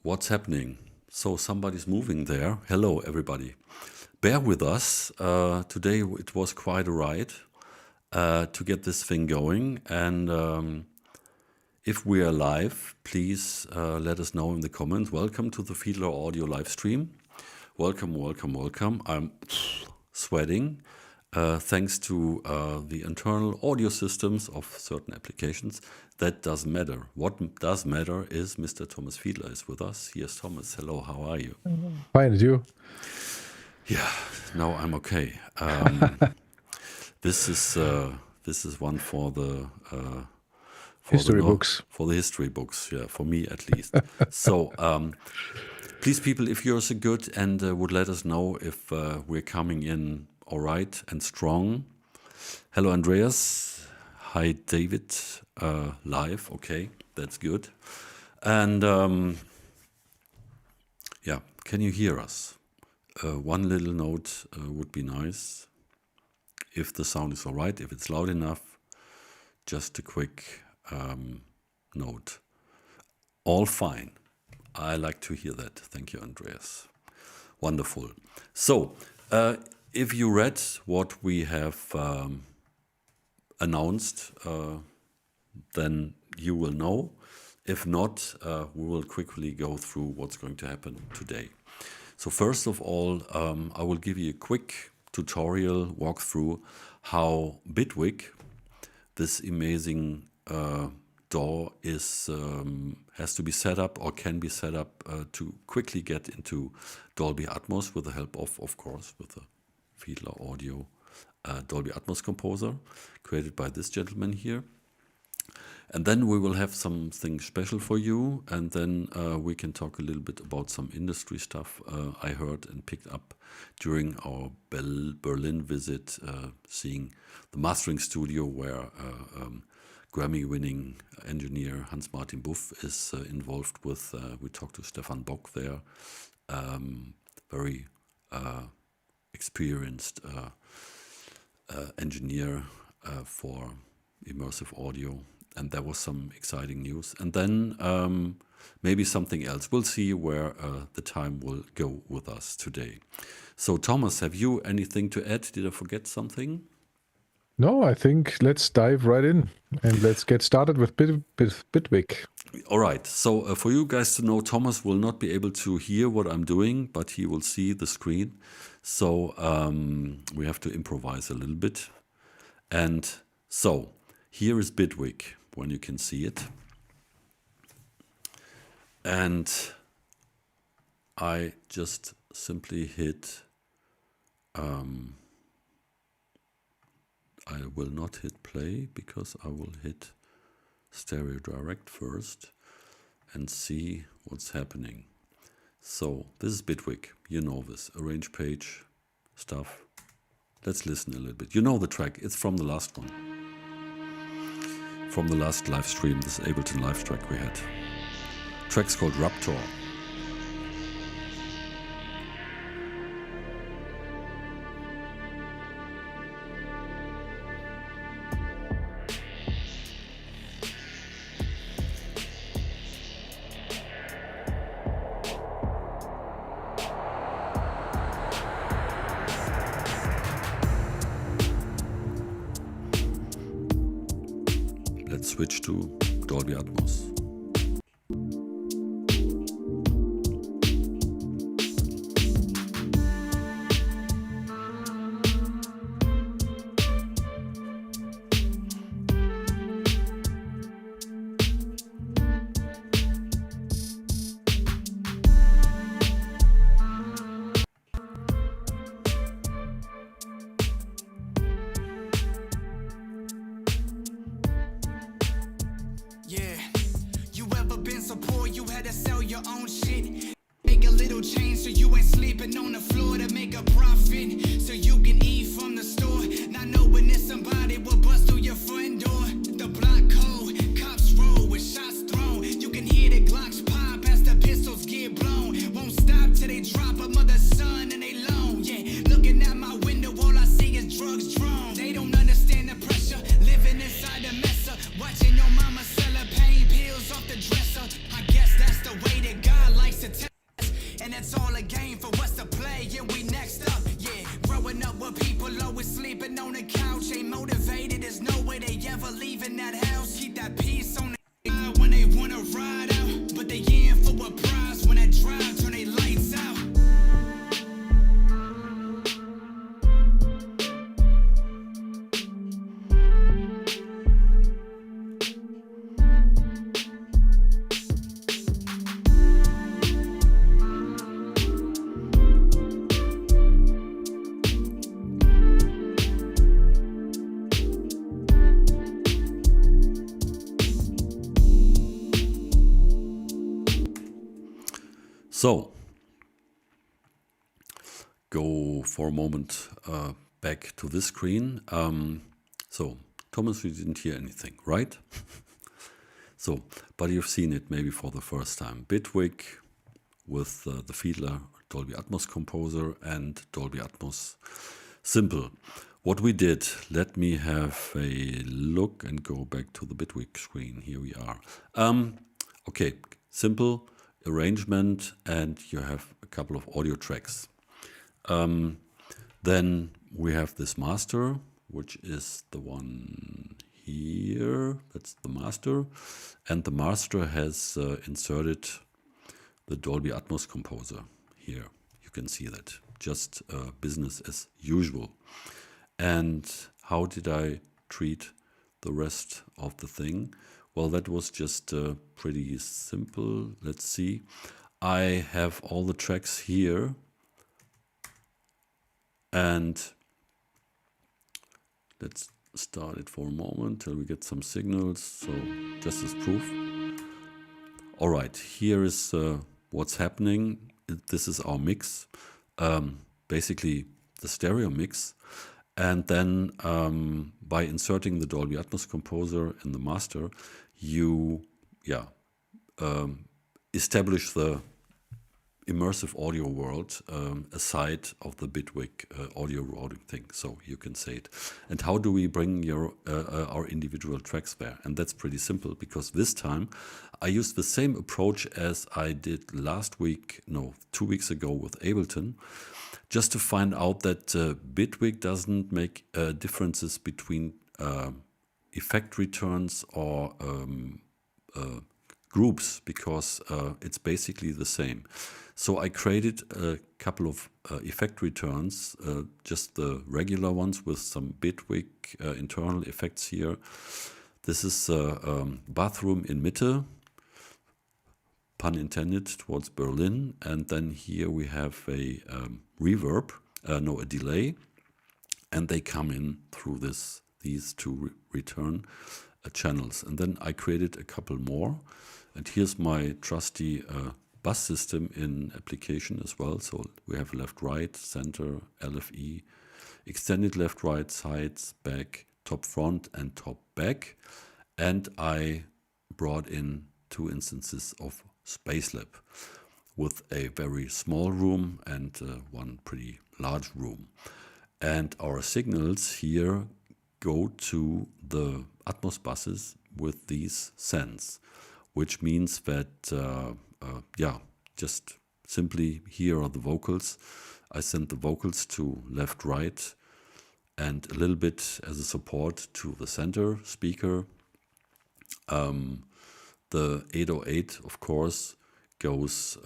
What's happening? So somebody's moving there. Hello, everybody. Bear with us. Today it was quite a ride to get this thing going. And if we are live, please let us know in the comments. Welcome to the Fiedler Audio Livestream. Welcome, welcome, welcome. I'm sweating. Thanks to the internal audio systems of certain applications. That doesn't matter. What does matter is Mr. Thomas Fiedler is with us. Here's Thomas. Hello, how are you? Fine, and you? Yeah, no, I'm okay. This is one for the History books. For the history books, yeah, for me at least. So please, people, if you're so good and would let us know if we're coming in all right and strong. Hello, Andreas. Hi, David. Live. Okay, that's good. And yeah, can you hear us? One little note would be nice. If the sound is all right, if it's loud enough, just a quick note. All fine. I like to hear that. Thank you, Andreas. Wonderful. So, if you read what we have announced, then you will know. If not, we will quickly go through what's going to happen today. So first of all, I will give you a quick tutorial walkthrough how Bitwig, this amazing DAW, has to be set up or can be set up to quickly get into Dolby Atmos with the help of course, with the Fiedler Audio Dolby Atmos composer created by this gentleman here. And then we will have something special for you, and then we can talk a little bit about some industry stuff I heard and picked up during our Berlin visit, seeing the mastering studio where Grammy-winning engineer Hans-Martin Buff is involved with. We talked to Stefan Bock there, very experienced engineer for immersive audio. And there was some exciting news. And then maybe something else. We'll see where the time will go with us today. So, Thomas, have you anything to add? Did I forget something? No, I think let's dive right in and let's get started with Bitwig. All right. So for you guys to know, Thomas will not be able to hear what I'm doing, but he will see the screen. So we have to improvise a little bit. And so here is Bitwig, when you can see it. And I just simply hit, I will not hit play because I will hit stereo direct first and see what's happening. So this is Bitwig, you know this, arrange page stuff. Let's listen a little bit. You know the track, it's from the last one. From the last live stream, this Ableton live track we had. Track's called Raptor. Let's switch to Dolby Atmos. Watching your mama sell her pain pills off the dresser. I guess that's the way that God likes So, go for a moment back to this screen. So, Thomas, you didn't hear anything, right? So, but you've seen it maybe for the first time. Bitwig with the Fiedler Dolby Atmos composer and Dolby Atmos simple. What we did, let me have a look and go back to the Bitwig screen. Here we are. Okay, simple arrangement, and you have a couple of audio tracks. Then we have this master, which is the one here. That's the master. And the master has inserted the Dolby Atmos composer here. You can see that. Just business as usual. And how did I treat the rest of the thing? Well, that was just pretty simple. Let's see. I have all the tracks here. And let's start it for a moment till we get some signals. So just as proof. All right, here is what's happening. This is our mix, basically the stereo mix. And then by inserting the Dolby Atmos composer in the master, you establish the immersive audio world aside of the Bitwig audio routing thing, so you can say it. And how do we bring our individual tracks there? And that's pretty simple, because this time I used the same approach as I did 2 weeks ago with Ableton, just to find out that Bitwig doesn't make differences between effect returns or groups, because it's basically the same. So I created a couple of effect returns, just the regular ones with some Bitwig internal effects here. This is bathroom in Mitte, pun intended, towards Berlin. And then here we have a reverb, a delay. And they come in through these two return channels. And then I created a couple more. And here's my trusty bus system in application as well. So we have left, right, center, LFE, extended left, right, sides, back, top front, and top back. And I brought in 2 instances of Spacelab with a very small room and one pretty large room. And our signals here go to the Atmos buses with these sends, which means that, just simply here are the vocals. I send the vocals to left, right, and a little bit as a support to the center speaker. The 808, of course, goes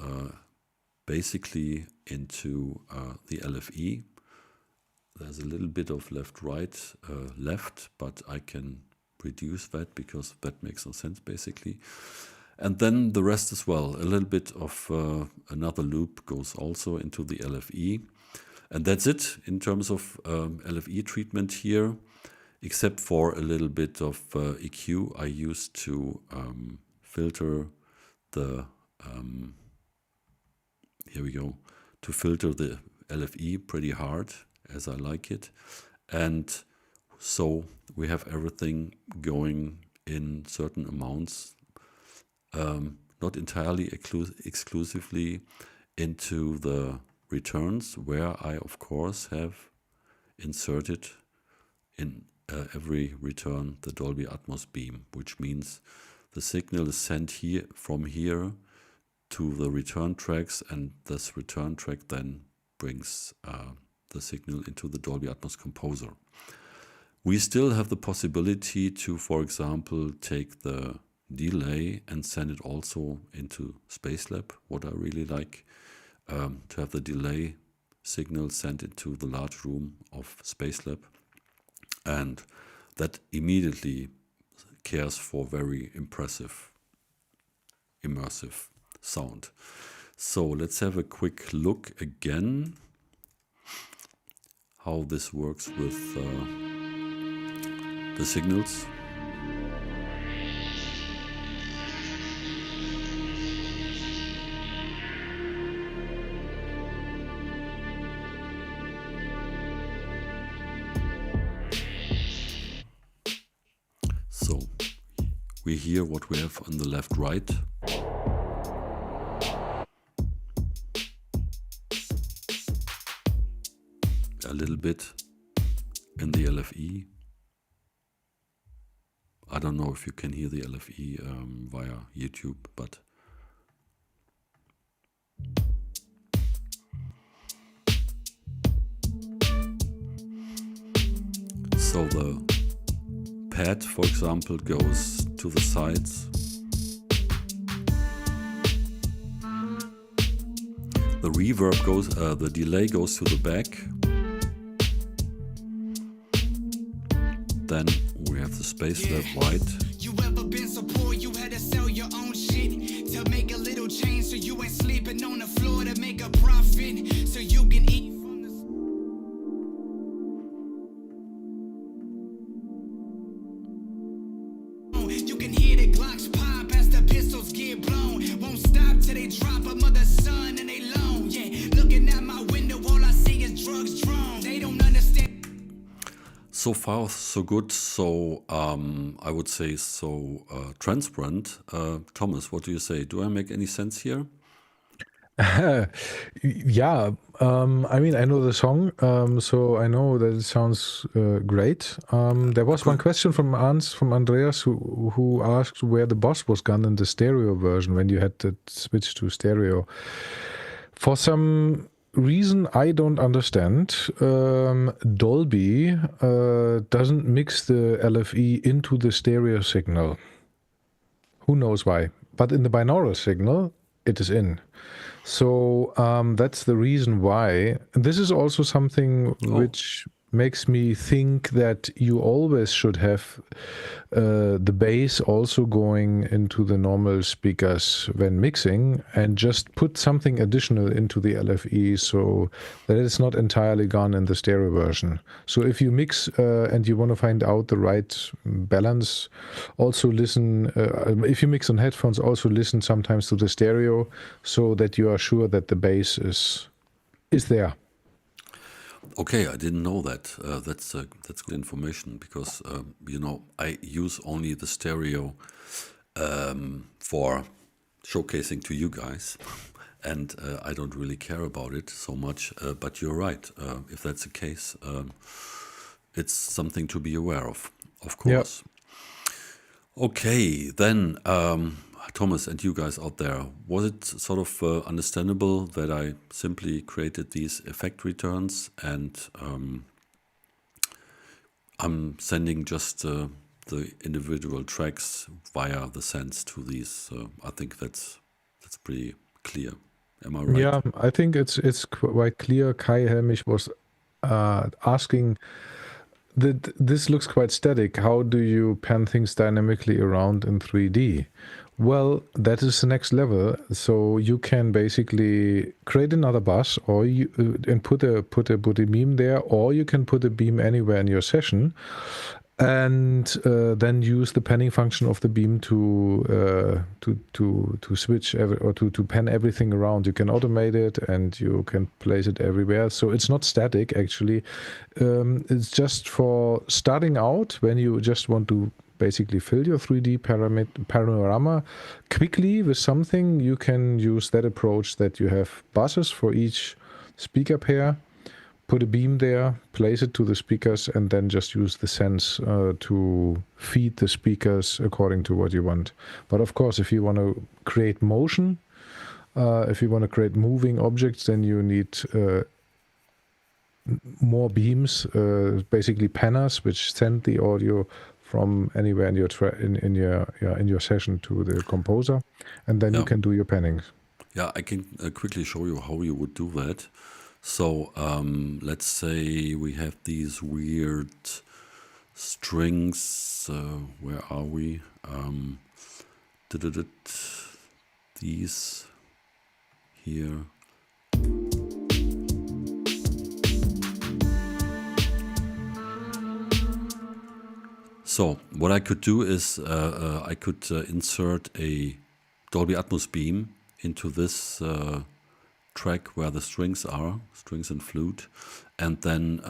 basically into the LFE. There's a little bit of left, right, left, but I can reduce that because that makes no sense basically. And then the rest as well. A little bit of another loop goes also into the LFE. And that's it in terms of LFE treatment here, except for a little bit of EQ. I used to filter the, here we go, to filter the LFE pretty hard as I like it. And so we have everything going in certain amounts, not entirely exclusively into the returns, where I of course have inserted in every return the Dolby Atmos beam, which means the signal is sent here from here to the return tracks, and this return track then brings the signal into the Dolby Atmos composer. We still have the possibility to, for example, take the delay and send it also into Spacelab, what I really like, to have the delay signal sent into the large room of Spacelab. And that immediately cares for very impressive, immersive sound. So let's have a quick look again how this works with the signals. we hear what we have on the left, right. A little bit in the LFE. I don't know if you can hear the LFE via YouTube, but so the pad, for example, goes to the sides. The reverb goes, the delay goes to the back. Then we have the space left, right. You ever been so poor you had to sell your own shit to make a little change so you ain't sleeping on the floor to make a profit so you can eat from the you can hear the Glocks pop as the pistols get blown. Won't stop till they drop a mother son and they loan. Yeah, looking at my window, all I see is drugs drawn. They don't understand. So far, so good. So I would say so transparent. Thomas, what do you say? Do I make any sense here? Yeah, I mean, I know the song, so I know that it sounds great. There was one question from Andreas, who asked where the boss was gone in the stereo version when you had to switch to stereo. For some reason I don't understand, Dolby doesn't mix the LFE into the stereo signal. Who knows why? But in the binaural signal, it is in. So that's the reason why. And this is also something which makes me think that you always should have the bass also going into the normal speakers when mixing, and just put something additional into the LFE so that it's not entirely gone in the stereo version. So if you mix and you want to find out the right balance, also listen, if you mix on headphones, also listen sometimes to the stereo so that you are sure that the bass is there. Okay, I didn't know that. That's good information because you know, I use only the stereo for showcasing to you guys, and I don't really care about it so much. But you're right. If that's the case, it's something to be aware of course. Yeah. Okay, then Thomas and you guys out there, was it sort of understandable that I simply created these effect returns and I'm sending just the individual tracks via the sends to these? I think that's pretty clear. Am I right? Yeah, I think it's quite clear. Kai Helmich was asking that this looks quite static. How do you pan things dynamically around in 3D? Well, that is the next level. So you can basically create another bus, or you and put a beam there, or you can put a beam anywhere in your session, and then use the panning function of the beam to switch to pan everything around. You can automate it and you can place it everywhere. So it's not static actually. It's just for starting out when you just want to basically fill your 3D panorama quickly with something. You can use that approach that you have buses for each speaker pair, put a beam there, place it to the speakers, and then just use the sense to feed the speakers according to what you want. But of course, if you want to create motion, if you want to create moving objects, then you need more beams, basically panners, which send the audio from anywhere in your session to the composer, and then you can do your pannings. Yeah, I can quickly show you how you would do that. So let's say we have these weird strings. Where are we? These here. So what I could do is I could insert a Dolby Atmos beam into this track where the strings are, strings and flute, and then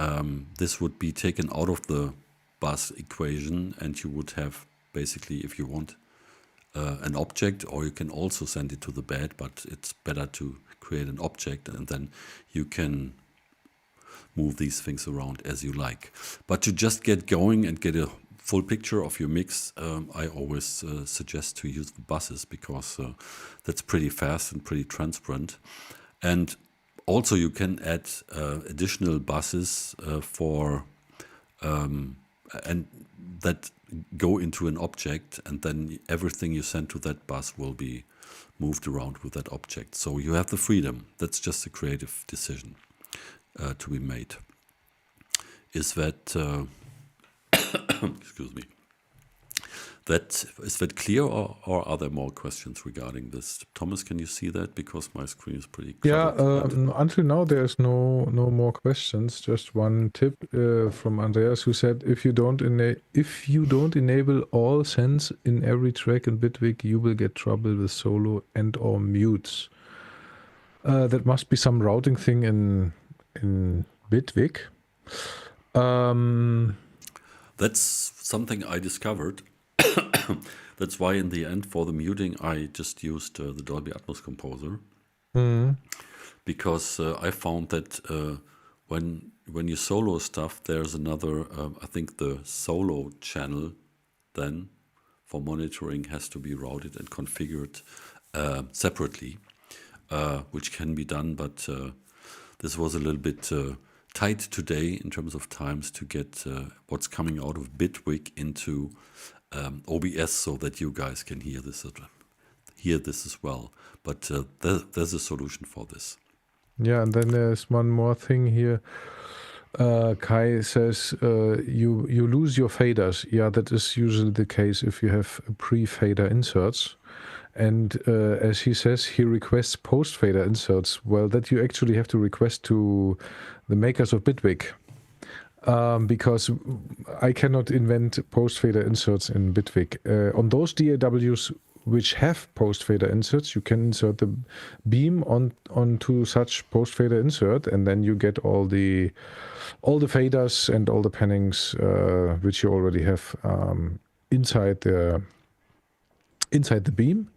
this would be taken out of the bass equation, and you would have basically, if you want, an object, or you can also send it to the bed, but it's better to create an object, and then you can move these things around as you like. But to just get going and get a full picture of your mix, I always suggest to use the buses, because that's pretty fast and pretty transparent. And also you can add additional buses and that go into an object, and then everything you send to that bus will be moved around with that object. So you have the freedom. That's just a creative decision to be made. Is that excuse me? Is that clear, or are there more questions regarding this? Thomas, can you see that? Because my screen is pretty cluttered. Until now there's no more questions. Just one tip from Andreas, who said if you don't enable all sends in every track in Bitwig, you will get trouble with solo and or mutes. That must be some routing thing in Bitwig. That's something I discovered. That's why in the end, for the muting, I just used the Dolby Atmos composer, because I found that when you solo stuff, there's another, I think the solo channel then for monitoring has to be routed and configured separately, which can be done, but this was a little bit tight today in terms of times to get what's coming out of Bitwig into OBS, so that you guys can hear this as well. But there's a solution for this. Yeah, and then there's one more thing here. Kai says you lose your faders. Yeah, that is usually the case if you have pre-fader inserts. And as he says, he requests post-fader inserts. Well, that you actually have to request to the makers of Bitwig. Because I cannot invent post-fader inserts in Bitwig. On those DAWs which have post-fader inserts, you can insert the beam onto such post-fader insert, and then you get all the faders and all the pannings which you already have inside the beam.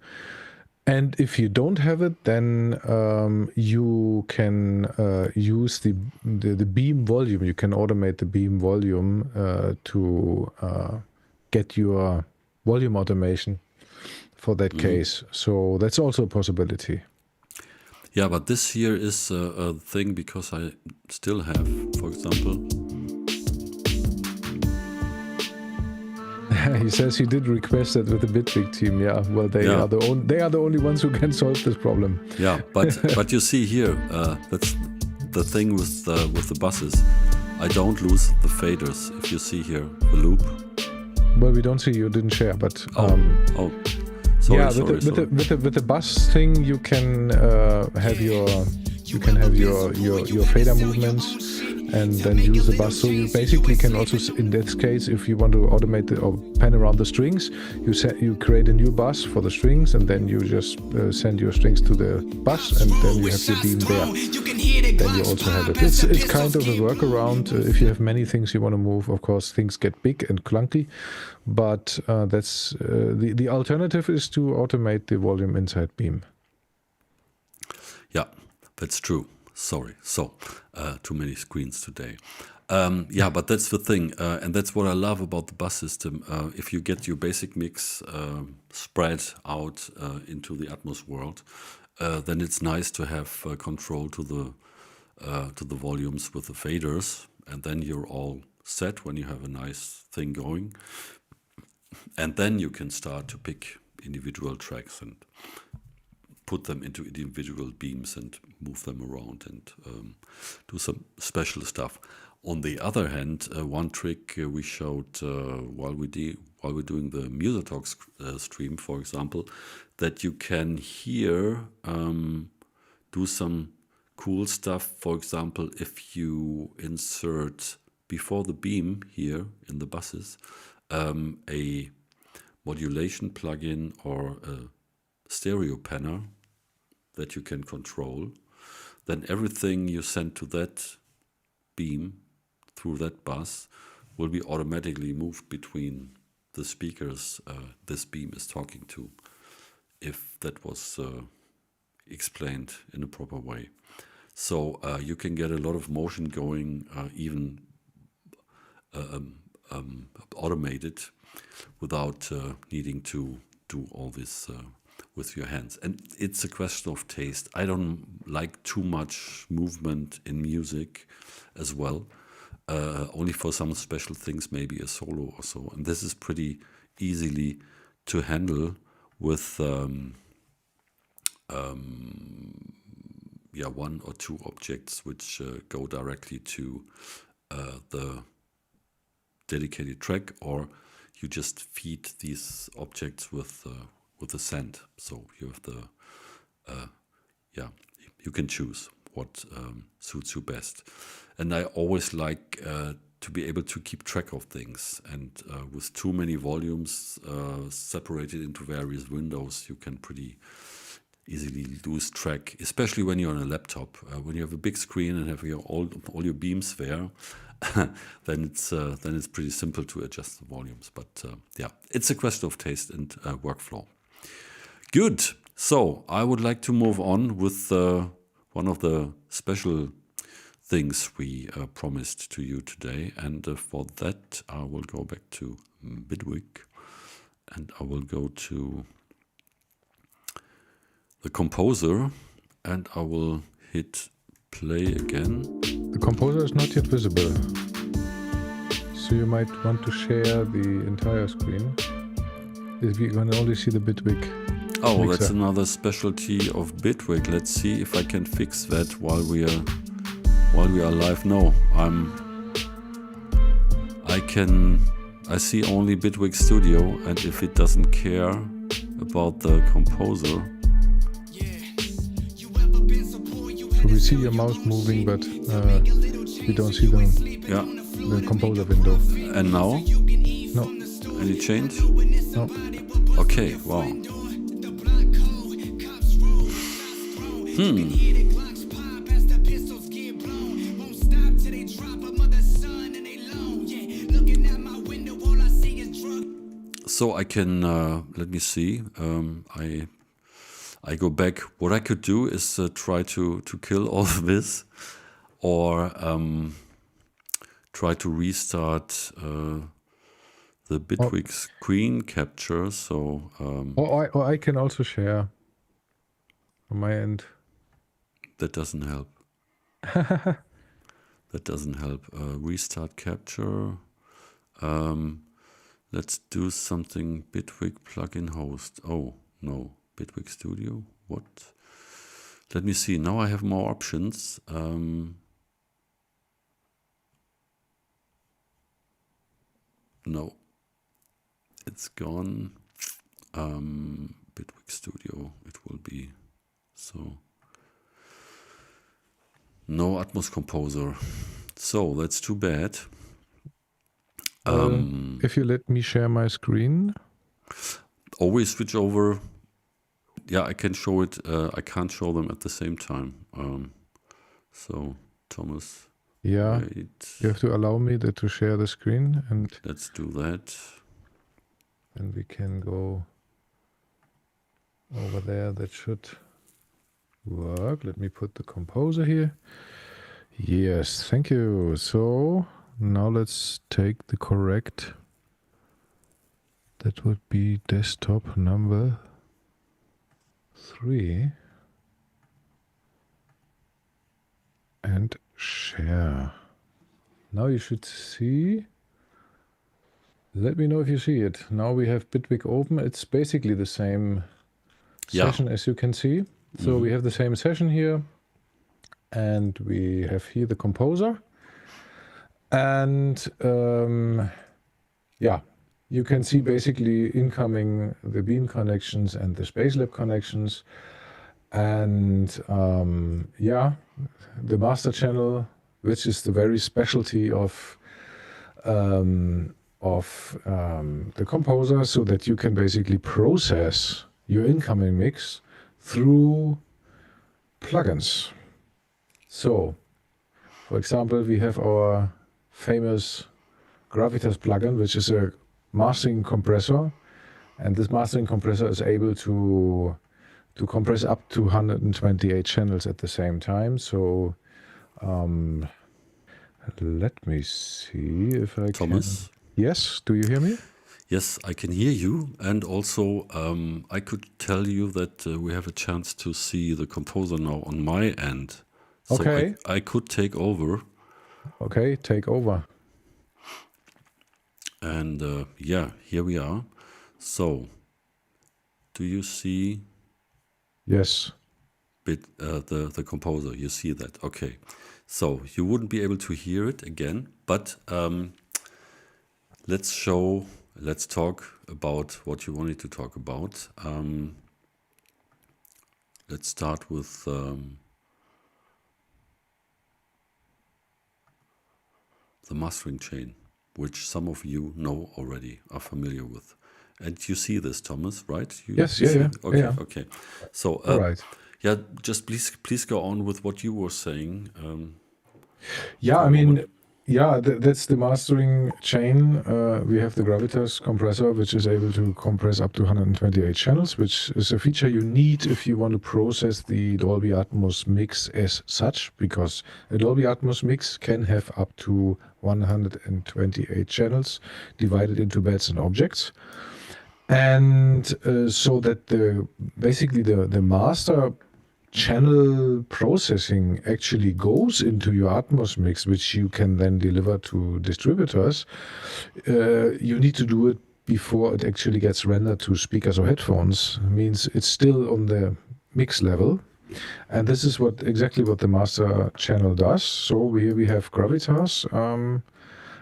And if you don't have it, then you can use the beam volume. You can automate the beam volume to get your volume automation for that case. So that's also a possibility. Yeah, but this here is a thing, because I still have, for example... He says he did request that with the Bitwig team. Yeah, well, they are the only ones who can solve this problem. Yeah, but you see here, that's the thing with the buses. I don't lose the faders. If you see here the loop. Well, we don't see, you didn't share, but sorry. With the bus thing, you can have your fader movements. And then use the bus. So you basically can also, in this case, if you want to automate or pan around the strings, you create a new bus for the strings, and then you just send your strings to the bus, and then you have your beam there. Then you also have it. It's kind of a workaround. If you have many things you want to move, of course, things get big and clunky. But that's the alternative is to automate the volume inside beam. Yeah, that's true. Sorry, so too many screens today. Yeah, but that's the thing, and that's what I love about the bus system. If you get your basic mix spread out into the Atmos world, then it's nice to have control to the volumes with the faders, and then you're all set when you have a nice thing going. And then you can start to pick individual tracks and put them into individual beams and move them around and do some special stuff. On the other hand, one trick we showed while we're doing the MuserTalk stream, for example, that you can here do some cool stuff. For example, if you insert before the beam here in the buses a modulation plugin or a stereo panner that you can control, then everything you send to that beam through that bus will be automatically moved between the speakers this beam is talking to. if that was explained in a proper way. So you can get a lot of motion going, even automated, without needing to do all this with your hands. And it's a question of taste. I don't like too much movement in music as well. Only for some special things, maybe a solo or so. And this is pretty easily to handle with one or two objects which go directly to the dedicated track, or you just feed these objects with the send. So you have the you can choose what suits you best. And I always like to be able to keep track of things. And with too many volumes separated into various windows, you can pretty easily lose track, especially when you're on a laptop. When you have a big screen and have all your beams there, then it's pretty simple to adjust the volumes. But it's a question of taste and workflow. Good. So I would like to move on with one of the special things we promised to you today. And for that, I will go back to Bitwig, and I will go to the composer, and I will hit play again. The composer is not yet visible, so you might want to share the entire screen. If you can only see the Bitwig. Oh, mixer. That's another specialty of Bitwig. Let's see if I can fix that while we are live. No, I see only Bitwig Studio, and if it doesn't care about the composer. So we see your mouse moving, but we don't see the composer window. And now? No. Any change? No. Okay, wow. So I can, let me see, I go back. What I could do is try to kill all of this, or try to restart the Bitwig screen capture. So or I can also share on my end. That doesn't help. That doesn't help. Restart capture. Let's do something. Bitwig plugin host. Oh no, Bitwig Studio. What? Let me see. Now I have more options. No, it's gone. Bitwig Studio. It will be so. No Atmos composer. So that's too bad. If you let me share my screen. Always switch over. Yeah, I can show it. I can't show them at the same time. So, Thomas. Yeah, wait. You have to allow me to share the screen. And let's do that. And we can go over there. That should work. Let me put the composer here. Yes, thank you. So now let's take the correct. That would be desktop number 3. And share. Now you should see. Let me know if you see it. Now we have Bitwig open. It's basically the same session as you can see. So we have the same session here. And we have here the composer. And you can see basically incoming the beam connections and the Spacelab connections. And the master channel, which is the very specialty of the composer, so that you can basically process your incoming mix through plugins. So, for example, we have our famous Gravitas plugin, which is a mastering compressor, And this mastering compressor is able to compress up to 128 channels at the same time. So let me see if I Thomas? can. Yes, do you hear me? Yes, I can hear you. And also, I could tell you that we have a chance to see the composer now on my end. So Okay. I could take over. Okay, take over. And yeah, here we are. So, do you see Yes. the composer? You see that? Okay. So you wouldn't be able to hear it again, but let's talk about what you wanted to talk about. Let's start with the mastering chain, which some of you know already, are familiar with. And you see this, Thomas, right? Yes, you yeah, see yeah, it? Okay, yeah. okay. So, All right. yeah, just please go on with what you were saying. Yeah, for I a mean, moment. yeah, that's the mastering chain. We have the Gravitas compressor, which is able to compress up to 128 channels, which is a feature you need if you want to process the Dolby Atmos mix as such, because a Dolby Atmos mix can have up to 128 channels divided into beds and objects. And so that basically the master channel processing actually goes into your Atmos mix, which you can then deliver to distributors, you need to do it before it actually gets rendered to speakers or headphones. It means it's still on the mix level. And this is exactly what the master channel does. So here we have Gravitas.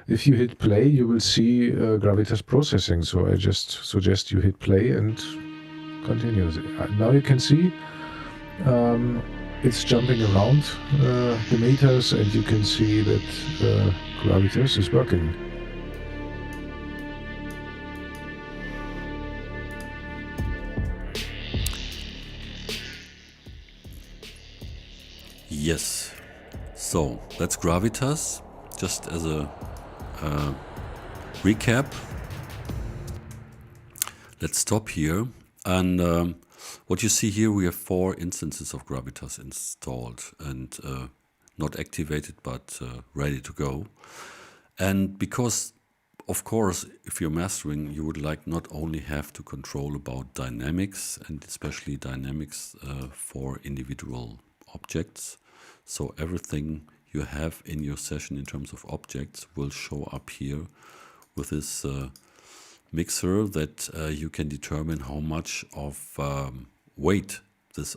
If you hit play, you will see Gravitas processing. So I just suggest you hit play and continue. Now you can see it's jumping around the meters, and you can see that Gravitas is working. Yes. So that's Gravitas. Just as a recap, let's stop here. And what you see here, we have 4 instances of Gravitas installed and not activated, but ready to go. And because, of course, if you're mastering, you would like not only have to control about dynamics, and especially dynamics for individual objects. So everything you have in your session in terms of objects will show up here with this mixer that you can determine how much of weight this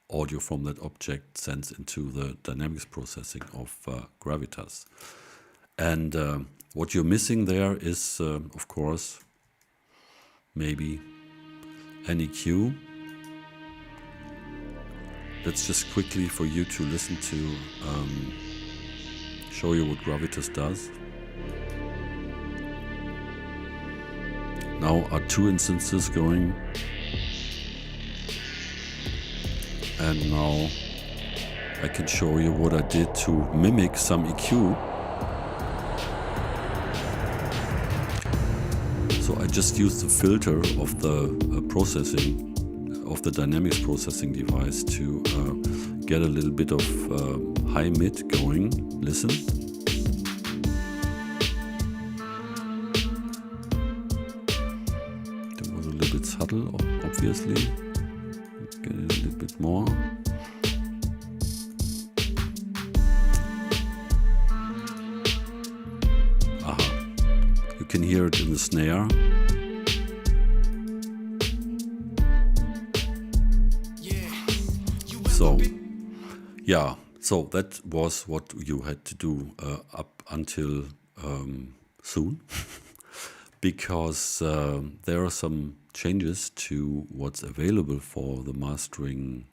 audio from that object sends into the dynamics processing of Gravitas. And what you're missing there is, of course, maybe an EQ. Let's just quickly, for you to listen to, show you what Gravitas does. Now are 2 instances going. And now I can show you what I did to mimic some EQ. So I just used the filter of the processing, of the dynamics processing device to get a little bit of high mid going. Listen. That was a little bit subtle, obviously. Get it a little bit more. Aha. You can hear it in the snare. So, yeah, so that was what you had to do up until soon, because there are some changes to what's available for the mastering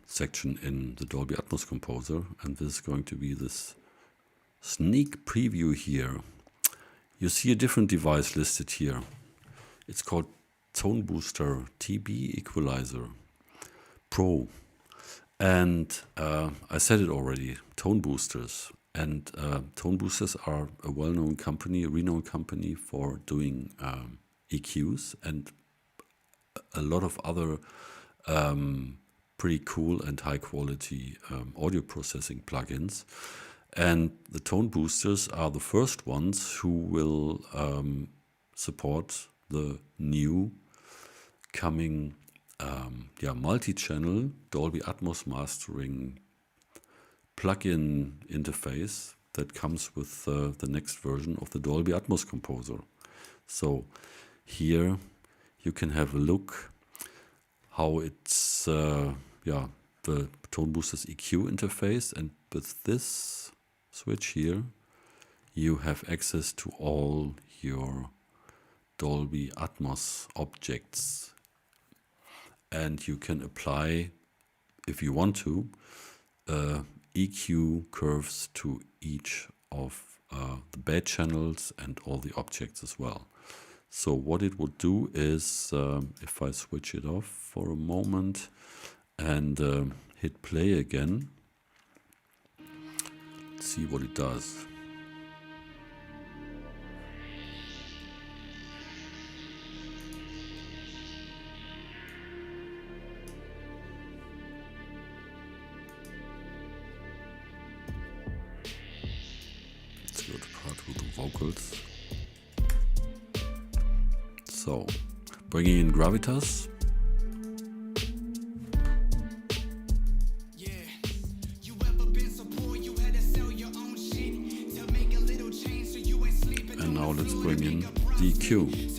section in the Dolby Atmos Composer, and this is going to be this sneak preview here. You see a different device listed here. It's called Tone Booster TB Equalizer Pro. And I said it already, tone boosters. And tone boosters are a well-known company, a renowned company for doing EQs and a lot of other pretty cool and high quality audio processing plugins. And the tone boosters are the first ones who will support the new coming multi-channel Dolby Atmos mastering plugin interface that comes with the next version of the Dolby Atmos composer. So here you can have a look how it's the tone boosters EQ interface, and with this switch here you have access to all your Dolby Atmos objects, and you can apply, if you want to, EQ curves to each of the bed channels and all the objects as well. So what it would do is, if I switch it off for a moment and hit play again, let's see what it does. Let's go to part with the vocals. So, bringing in Gravitas. And now let's bring in the EQ.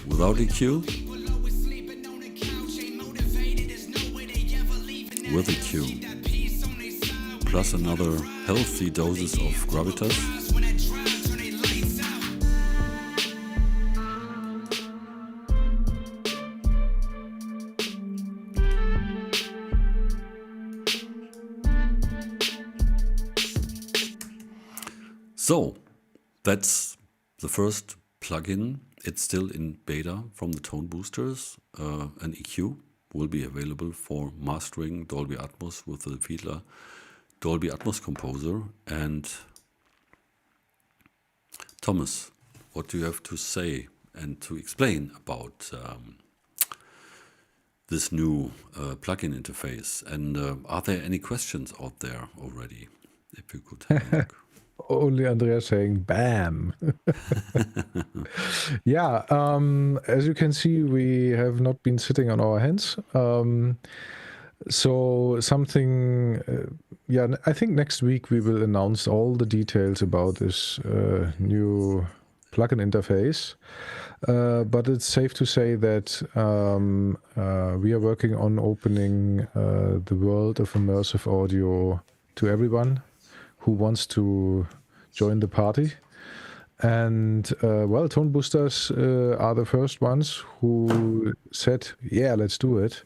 Without EQ, with EQ, plus another healthy doses of Gravitas. So, that's the first plugin. It's still in beta from the tone boosters. An EQ will be available for mastering Dolby Atmos with the Fiedler Dolby Atmos composer. And Thomas, what do you have to say and to explain about this new plugin interface? And are there any questions out there already? If you could have a look. Only Andrea saying bam. Yeah, as you can see, we have not been sitting on our hands. So something, I think next week we will announce all the details about this new plugin interface. But it's safe to say that we are working on opening the world of immersive audio to everyone who wants to join the party. And tone boosters are the first ones who said, yeah, let's do it.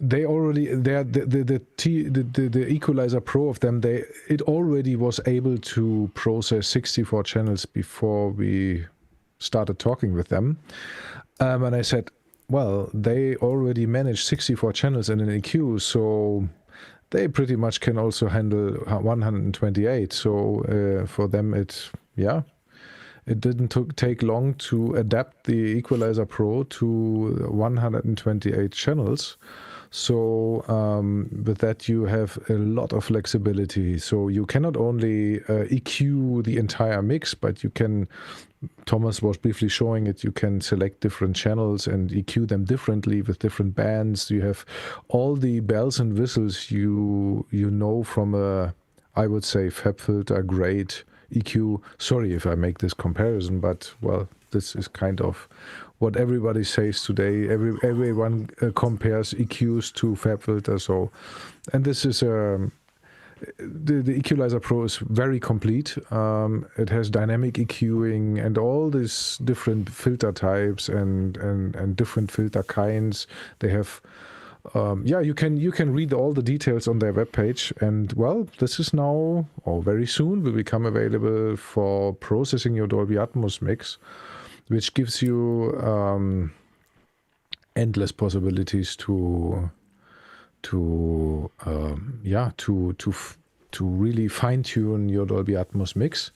They already, the Equalizer Pro of them, it already was able to process 64 channels before we started talking with them. And I said, well, they already manage 64 channels in an EQ, so they pretty much can also handle 128. So for them, it didn't take long to adapt the Equalizer Pro to 128 channels. So with that, you have a lot of flexibility. So you cannot only EQ the entire mix, but you can, Thomas was briefly showing it, you can select different channels and EQ them differently with different bands. You have all the bells and whistles you know from a, I would say, FabFilter grade EQ. Sorry if I make this comparison, but well, this is kind of what everybody says today. Everyone compares EQs to FabFilter. So, and this is the Equalizer Pro is very complete. It has dynamic EQing and all these different filter types and different filter kinds. They have, you can read all the details on their webpage. And well, this is now, or very soon, will become available for processing your Dolby Atmos mix, which gives you endless possibilities to really fine-tune your Dolby Atmos mix.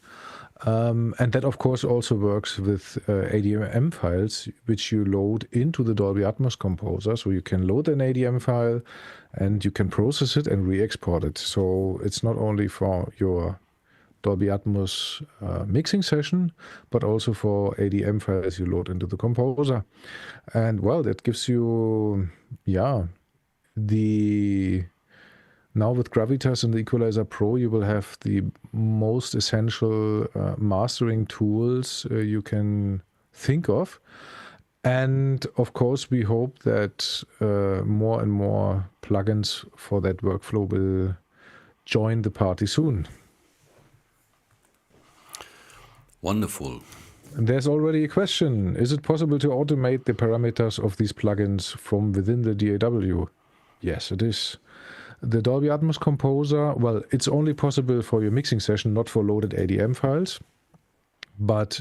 And that, of course, also works with ADM files, which you load into the Dolby Atmos composer. So you can load an ADM file and you can process it and re-export it. So it's not only for your Dolby Atmos mixing session, but also for ADM files you load into the composer. And well, that gives you, now with Gravitas and the Equalizer Pro, you will have the most essential mastering tools you can think of. And of course, we hope that more and more plugins for that workflow will join the party soon. Wonderful. And there's already a question. Is it possible to automate the parameters of these plugins from within the DAW? Yes, it is. The Dolby Atmos Composer, well, it's only possible for your mixing session, not for loaded ADM files. But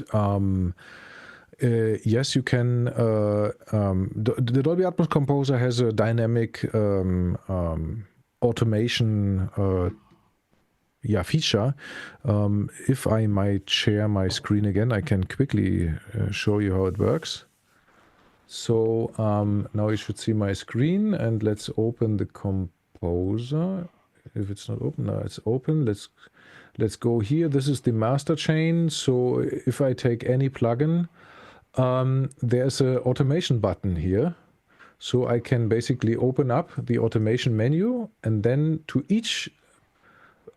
yes, you can. The Dolby Atmos Composer has a dynamic automation feature. If I might share my screen again, I can quickly show you how it works. So now you should see my screen, and let's open the composer. If it's not open, now it's open. Let's go here. This is the master chain. So if I take any plugin, there's an automation button here. So I can basically open up the automation menu, and then to each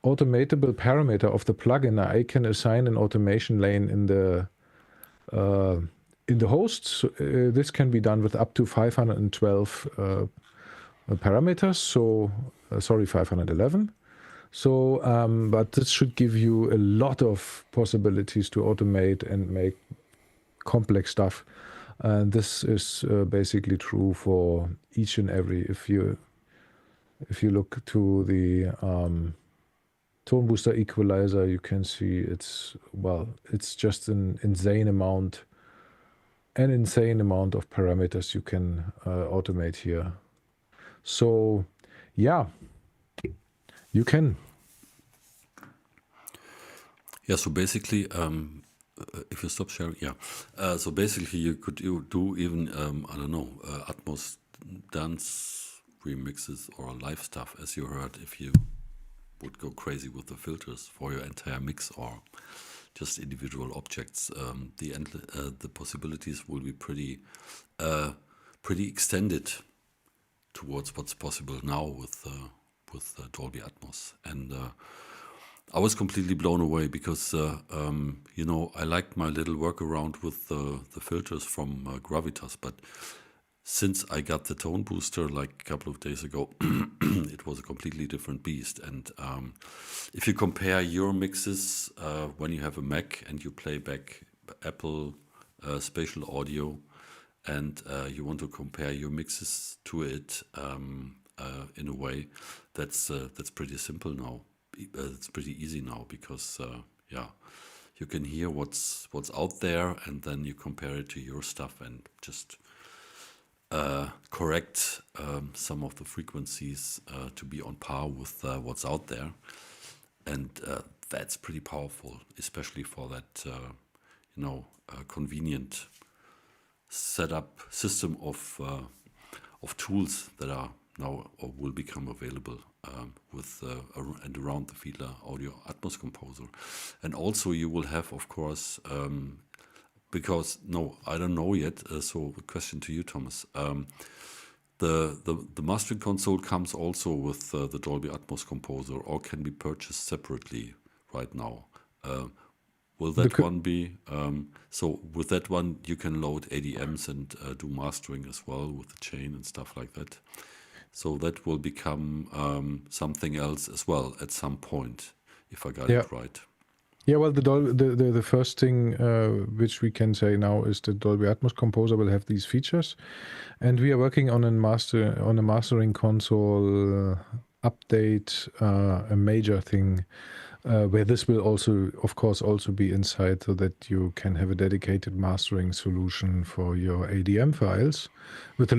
automatable parameter of the plugin, I can assign an automation lane in the host. This can be done with up to 512 parameters. So, 511. So, but this should give you a lot of possibilities to automate and make complex stuff. And this is basically true for each and every. If you look to the tone booster equalizer, you can see it's just an insane amount of parameters you can automate here. So yeah, you can. Yeah, so basically, if you stop sharing, so basically you could do even, Atmos dance remixes or live stuff, as you heard, if you would go crazy with the filters for your entire mix or just individual objects. The possibilities will be pretty extended towards what's possible now with Dolby Atmos. And I was completely blown away because I liked my little workaround with the filters from Gravitas, but since I got the tone booster like a couple of days ago, it was a completely different beast. And if you compare your mixes when you have a Mac and you play back Apple spatial audio, and you want to compare your mixes to it in a way, that's pretty simple now. It's pretty easy now because you can hear what's out there, and then you compare it to your stuff and just correct some of the frequencies to be on par with what's out there, and that's pretty powerful, especially for that convenient setup system of tools that are now or will become available with and around the Fiedler Audio Atmos Composer. And also you will have, of course, because I don't know yet. So a question to you, Thomas. The mastering console comes also with the Dolby Atmos Composer, or can be purchased separately right now. Will that one be so? With that one, you can load ADMs and do mastering as well with the chain and stuff like that. So that will become something else as well at some point, if I got Yeah. it right. Yeah, well, the first thing which we can say now is that Dolby Atmos Composer will have these features, and we are working on a mastering console update, a major thing where this will also, of course, also be inside, so that you can have a dedicated mastering solution for your ADM files, with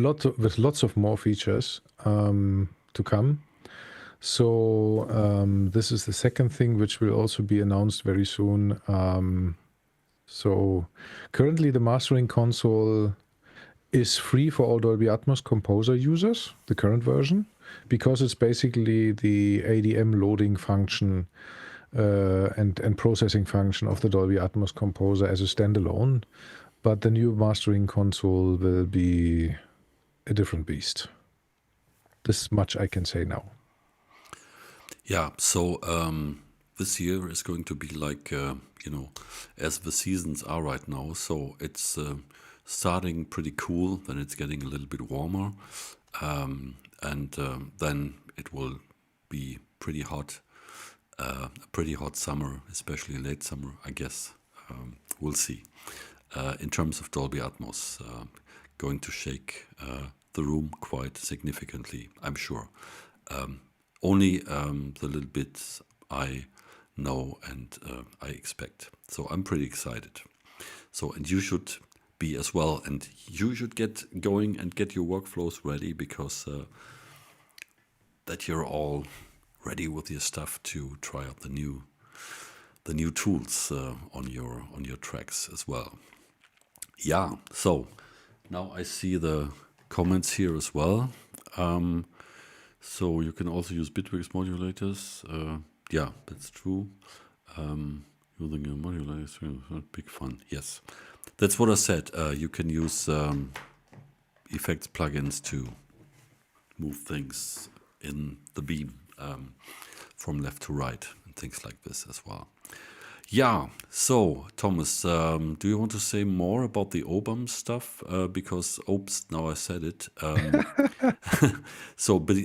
lots of more features to come. So this is the second thing, which will also be announced very soon. So currently the mastering console is free for all Dolby Atmos Composer users, the current version, because it's basically the ADM loading function and processing function of the Dolby Atmos Composer as a standalone. But the new mastering console will be a different beast. This much I can say now. Yeah, so this year is going to be like, as the seasons are right now. So it's starting pretty cool, then it's getting a little bit warmer, and then it will be pretty hot, a pretty hot summer, especially late summer, I guess. We'll see. In terms of Dolby Atmos, going to shake the room quite significantly, I'm sure. Only the little bits I know and I expect. So I'm pretty excited. So, and you should be as well. And you should get going and get your workflows ready, because that you're all ready with your stuff to try out the new tools on your tracks as well. Yeah, so now I see the comments here as well. So you can also use Bitwig modulators. Yeah, that's true. Using a modulator is big fun. Yes, that's what I said. You can use effects plugins to move things in the beam from left to right and things like this as well. Yeah, so Thomas, do you want to say more about the OBAM stuff? Because, oops, now I said it. So, but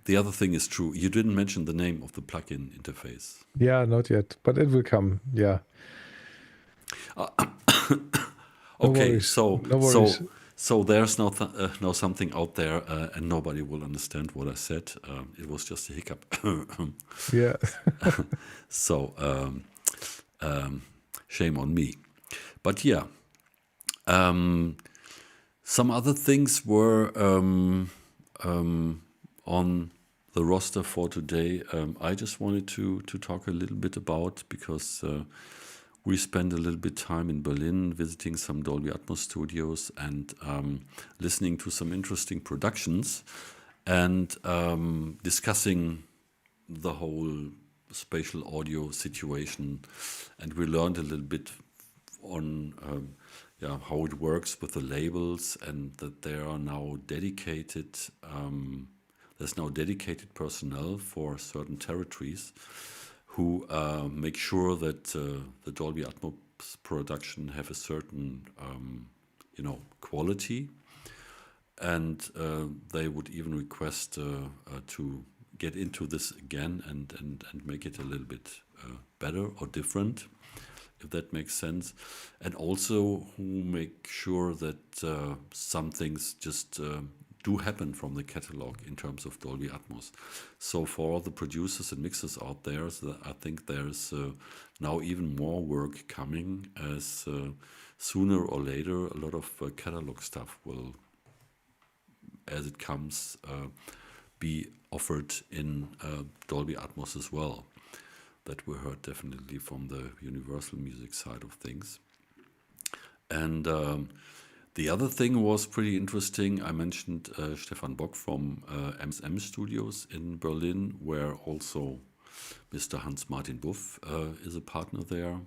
the other thing is true. You didn't mention the name of the plugin interface. Yeah, not yet, but it will come. Yeah. Okay, no worries. so there's now something out there, and nobody will understand what I said. It was just a hiccup. Yeah. So shame on me. But yeah, some other things were on the roster for today. I just wanted to talk a little bit about, because we spent a little bit time in Berlin visiting some Dolby Atmos studios and listening to some interesting productions and discussing the whole spatial audio situation. And we learned a little bit on how it works with the labels, and that there are now dedicated there's now dedicated personnel for certain territories who make sure that the Dolby Atmos production have a certain quality, and they would even request to get into this again and make it a little bit better or different, if that makes sense. And also who make sure that some things just do happen from the catalog in terms of Dolby Atmos. So for all the producers and mixers out there, I think there's now even more work coming, as sooner or later a lot of catalog stuff will, as it comes, be offered in Dolby Atmos as well. That we heard definitely from the Universal Music side of things. And the other thing was pretty interesting. I mentioned Stefan Bock from MSM Studios in Berlin, where also Mr. Hans-Martin Buff is a partner there,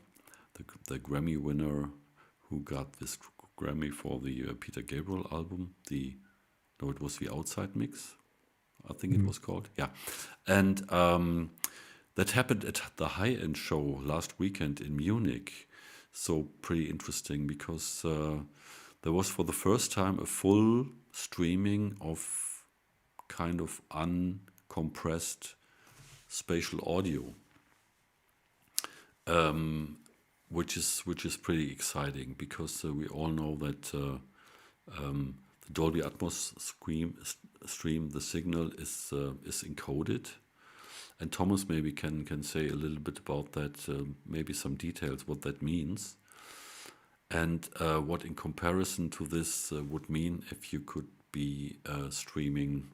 the Grammy winner who got this Grammy for the Peter Gabriel album. It was the Outside Mix, I think it was called. Yeah. And that happened at the high-end show last weekend in Munich. So pretty interesting, because there was for the first time a full streaming of kind of uncompressed spatial audio, which is pretty exciting, because we all know that the Dolby Atmos stream, the signal is encoded. And Thomas maybe can say a little bit about that, maybe some details, what that means, and what in comparison to this would mean if you could be streaming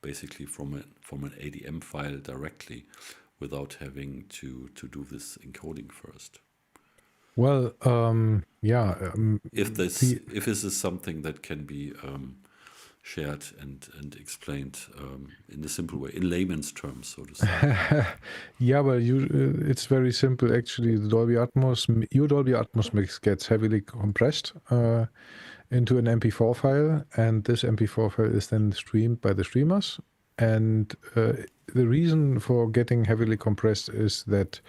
basically from an ADM file directly, without having to do this encoding first. Well, If this is something that can be shared and explained in a simple way, in layman's terms, so to say. yeah, well, it's very simple actually. The your Dolby Atmos mix gets heavily compressed into an MP4 file, and this MP4 file is then streamed by the streamers. And the reason for getting heavily compressed is that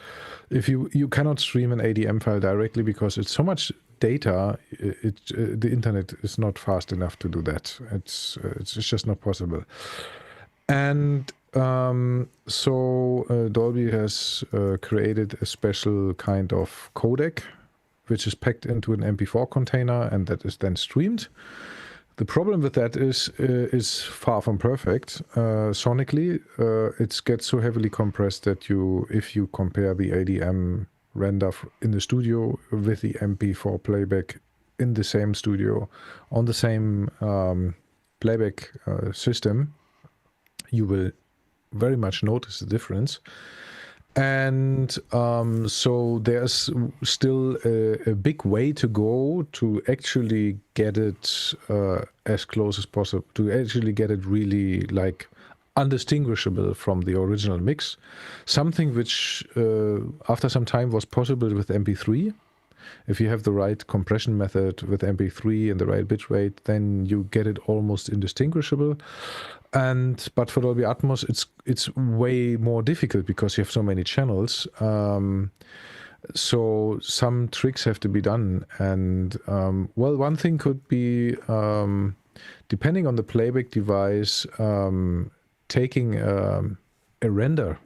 if you cannot stream an ADM file directly, because it's so much data, the internet is not fast enough to do that. It's just not possible. And so Dolby has created a special kind of codec, which is packed into an MP4 container, and that is then streamed. The problem with that is far from perfect. Sonically, it gets so heavily compressed that if you compare the ADM render in the studio with the MP4 playback in the same studio on the same playback system, you will very much notice the difference. And so there's still a big way to go to actually get it as close as possible, to actually get it really like undistinguishable from the original mix. Something which after some time was possible with MP3. If you have the right compression method with MP3 and the right bitrate, then you get it almost indistinguishable. But for Dolby Atmos, it's way more difficult because you have so many channels. So some tricks have to be done. And well, one thing could be, depending on the playback device, taking a render,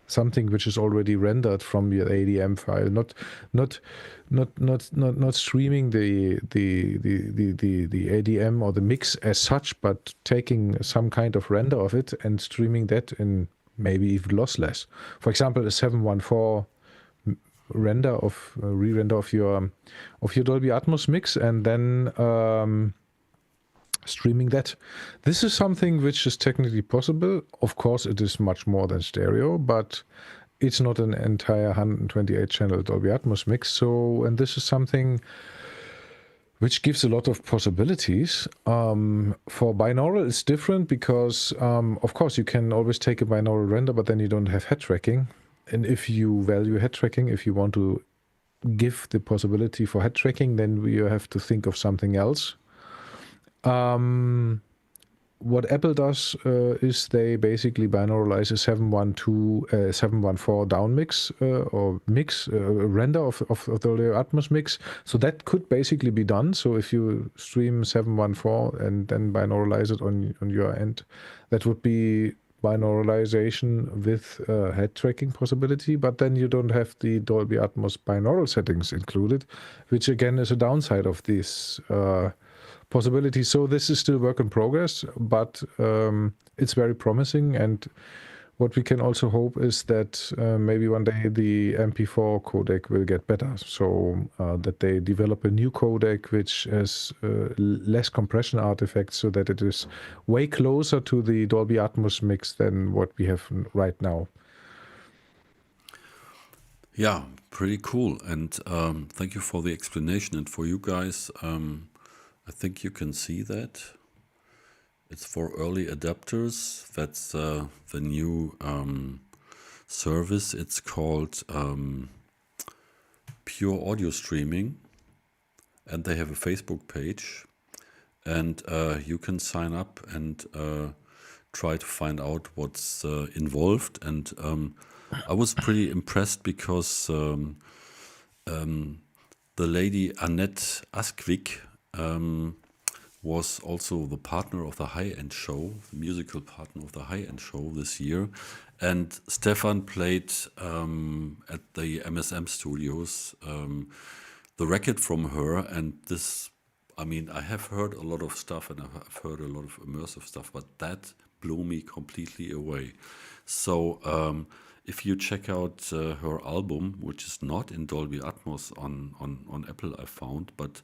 something which is already rendered from your ADM file, not streaming the ADM or the mix as such, but taking some kind of render of it and streaming that in maybe even lossless. For example, a 714 render of re-render of your Dolby Atmos mix, and then streaming that. This is something which is technically possible. Of course, it is much more than stereo, but it's not an entire 128 channel Dolby Atmos mix. So, and this is something which gives a lot of possibilities. For binaural, it's different because, of course, you can always take a binaural render, but then you don't have head tracking. And if you value head tracking, if you want to give the possibility for head tracking, then you have to think of something else. What Apple does is they basically binauralize a 714 down mix or mix render of the Dolby Atmos mix. So that could basically be done. So if you stream 714 and then binauralize it on your end, that would be binauralization with head tracking possibility. But then you don't have the Dolby Atmos binaural settings included, which again is a downside of this possibility. So this is still work in progress, but it's very promising. And what we can also hope is that maybe one day the MP4 codec will get better. So that they develop a new codec which has less compression artifacts, so that it is way closer to the Dolby Atmos mix than what we have right now. Yeah, pretty cool. And thank you for the explanation. And for you guys, I think you can see that. It's for early adapters. That's the new service. It's called Pure Audio Streaming. And they have a Facebook page. And you can sign up and try to find out what's involved. And I was pretty impressed because the lady Annette Askwik was also the partner of the high-end show, the musical partner of the high-end show this year. And Stefan played at the MSM studios the record from her. And this, I mean, I have heard a lot of stuff and I've heard a lot of immersive stuff, but that blew me completely away. So if you check out her album, which is not in Dolby Atmos on Apple, I found, but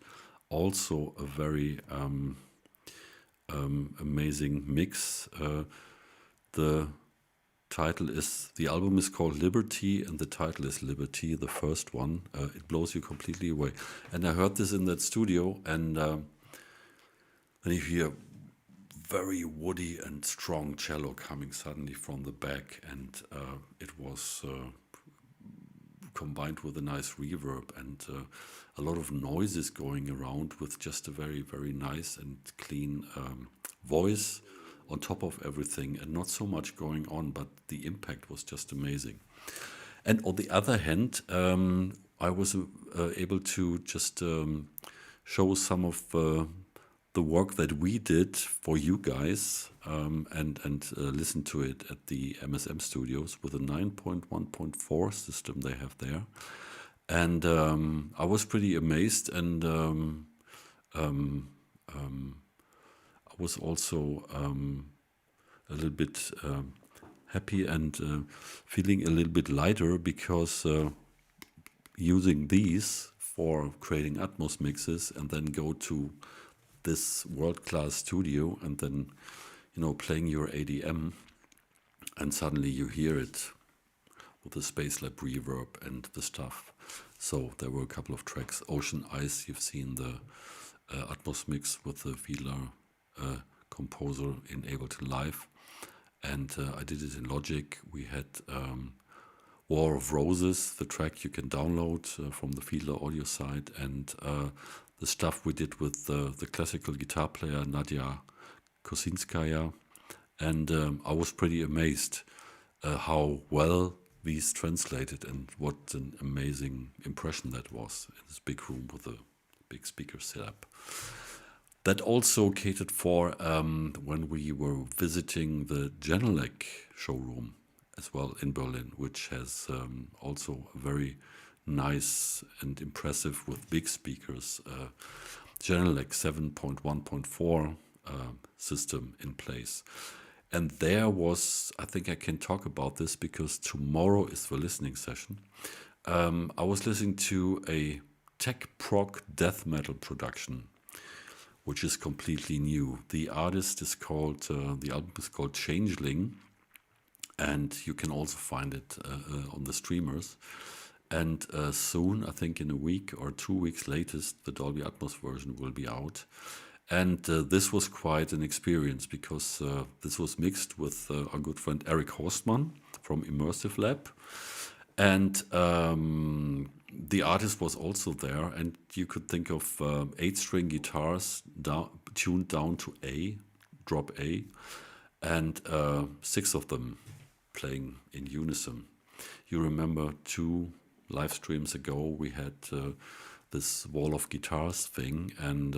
also a very amazing mix. The the album is called Liberty, and the title is Liberty, the first one. It blows you completely away. And I heard this in that studio, and then you hear very woody and strong cello coming suddenly from the back, and it was combined with a nice reverb and a lot of noises going around with just a very, very nice and clean voice on top of everything, and not so much going on, but the impact was just amazing. And on the other hand, I was able to just show some of the work that we did for you guys and listen to it at the MSM studios with a 9.1.4 system they have there. And I was pretty amazed, and I was also a little bit happy and feeling a little bit lighter, because using these for creating Atmos mixes and then go to this world-class studio and then, playing your ADM, and suddenly you hear it with the Space Lab reverb and the stuff. So there were a couple of tracks. Ocean Ice, you've seen the Atmos mix with the Fiedler composer in Ableton Live, and I did it in Logic. We had War of Roses, the track you can download from the Fiedler Audio site, and the stuff we did with the classical guitar player Nadia Kosinskaya, and I was pretty amazed how well these translated, and what an amazing impression that was in this big room with a big speaker setup. That also catered for when we were visiting the Genelec showroom as well in Berlin, which has also a very nice and impressive with big speakers Genelec 7.1.4 system in place. And there was, I think I can talk about this because tomorrow is the listening session. I was listening to a tech prog death metal production, which is completely new. The artist is called, the album is called Changeling, and you can also find it on the streamers. And soon, I think in a week or 2 weeks latest, the Dolby Atmos version will be out. And this was quite an experience, because this was mixed with our good friend Eric Horstmann from Immersive Lab. And the artist was also there, and you could think of 8-string guitars tuned down to A, drop A, and 6 of them playing in unison. You remember 2 live streams ago we had this wall of guitars thing, and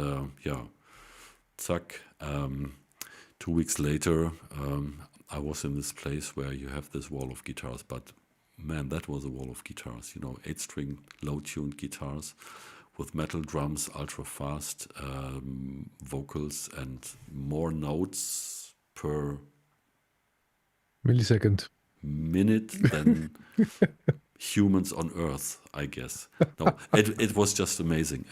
zack, 2 weeks later I was in this place where you have this wall of guitars, but man, that was a wall of guitars, 8-string low-tuned guitars with metal drums, ultra fast vocals, and more notes per millisecond minute than humans on Earth, I guess. No, it was just amazing.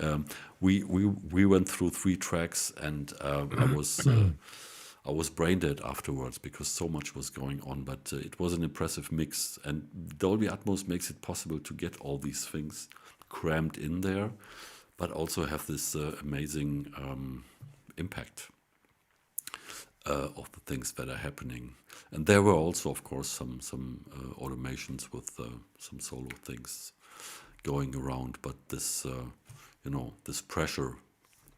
We went through 3 tracks, and I was brain dead afterwards because so much was going on. But it was an impressive mix, and Dolby Atmos makes it possible to get all these things crammed in there, but also have this amazing impact of the things that are happening. And there were also, of course, some automations with some solo things going around. But this, this pressure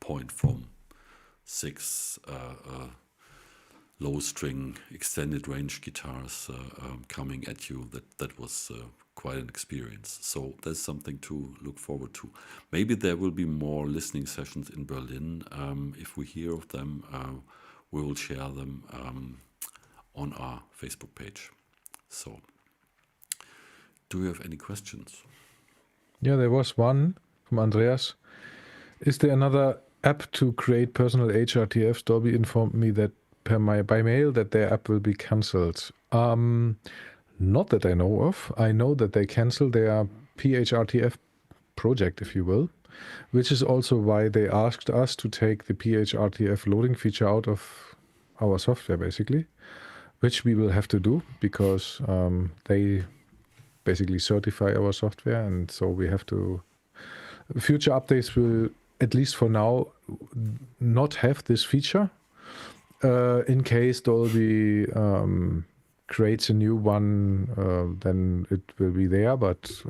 point from 6 low string extended range guitars coming at you, that was quite an experience. So there's something to look forward to. Maybe there will be more listening sessions in Berlin. If we hear of them, we will share them on our Facebook page. So, do you have any questions? Yeah, there was one from Andreas. Is there another app to create personal HRTFs? Dolby informed me that by mail that their app will be cancelled. Not that I know of. I know that they canceled their PHRTF project, if you will, which is also why they asked us to take the PHRTF loading feature out of our software, basically, which we will have to do because they basically certify our software, and so we have to. Future updates will, at least for now, not have this feature. In case Dolby creates a new one, then it will be there, but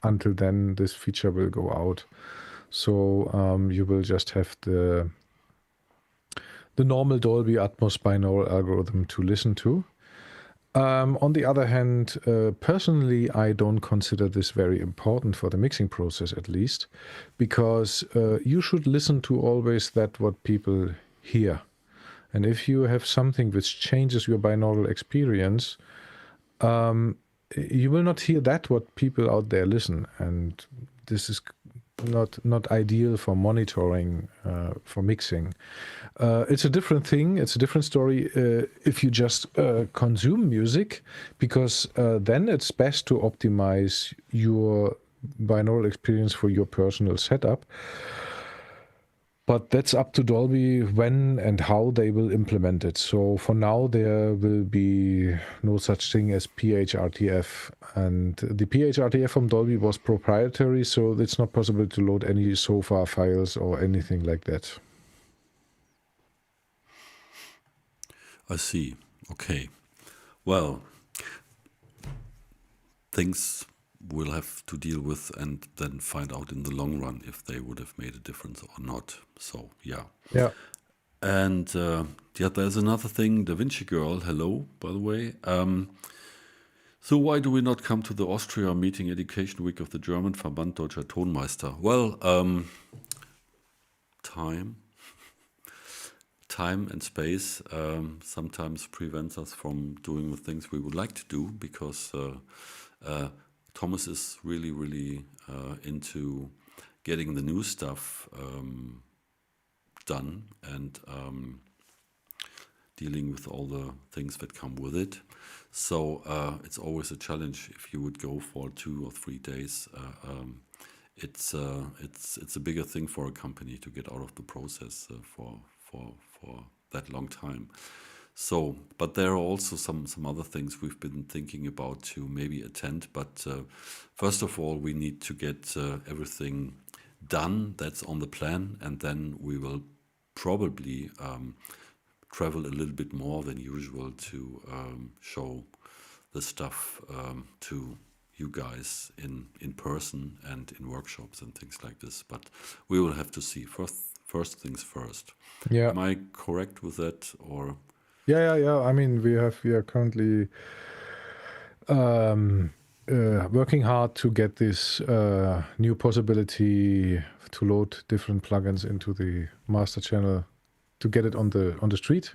until then this feature will go out. So you will just have the normal Dolby Atmos binaural algorithm to listen to. On the other hand, personally, I don't consider this very important for the mixing process, at least, because you should listen to always that what people hear. And if you have something which changes your binaural experience, you will not hear that what people out there listen. And this is not ideal for monitoring, for mixing. It's a different thing. It's a different story if you just consume music, because then it's best to optimize your binaural experience for your personal setup. But that's up to Dolby when and how they will implement it. So for now, there will be no such thing as PHRTF. And the PHRTF from Dolby was proprietary, so it's not possible to load any SOFA files or anything like that. I see. Okay. Well, things we'll have to deal with and then find out in the long run if they would have made a difference or not. So, yeah. Yeah. And yeah, there's another thing, Da Vinci Girl, hello, by the way. So why do we not come to the Austria Meeting Education Week of the German Verband Deutscher Tonmeister? Well, time and space sometimes prevents us from doing the things we would like to do, because Thomas is really into getting the new stuff done and dealing with all the things that come with it. So it's always a challenge if you would go for 2 or 3 days. It's a bigger thing for a company to get out of the process for that long time. So, but there are also some other things we've been thinking about to maybe attend. But first of all, we need to get everything done that's on the plan, and then we will probably travel a little bit more than usual to show the stuff to you guys in person and in workshops and things like this. But we will have to see. First things first. Yeah. Am I correct with that, or? Yeah. I mean, we are currently working hard to get this new possibility to load different plugins into the master channel, to get it on the street,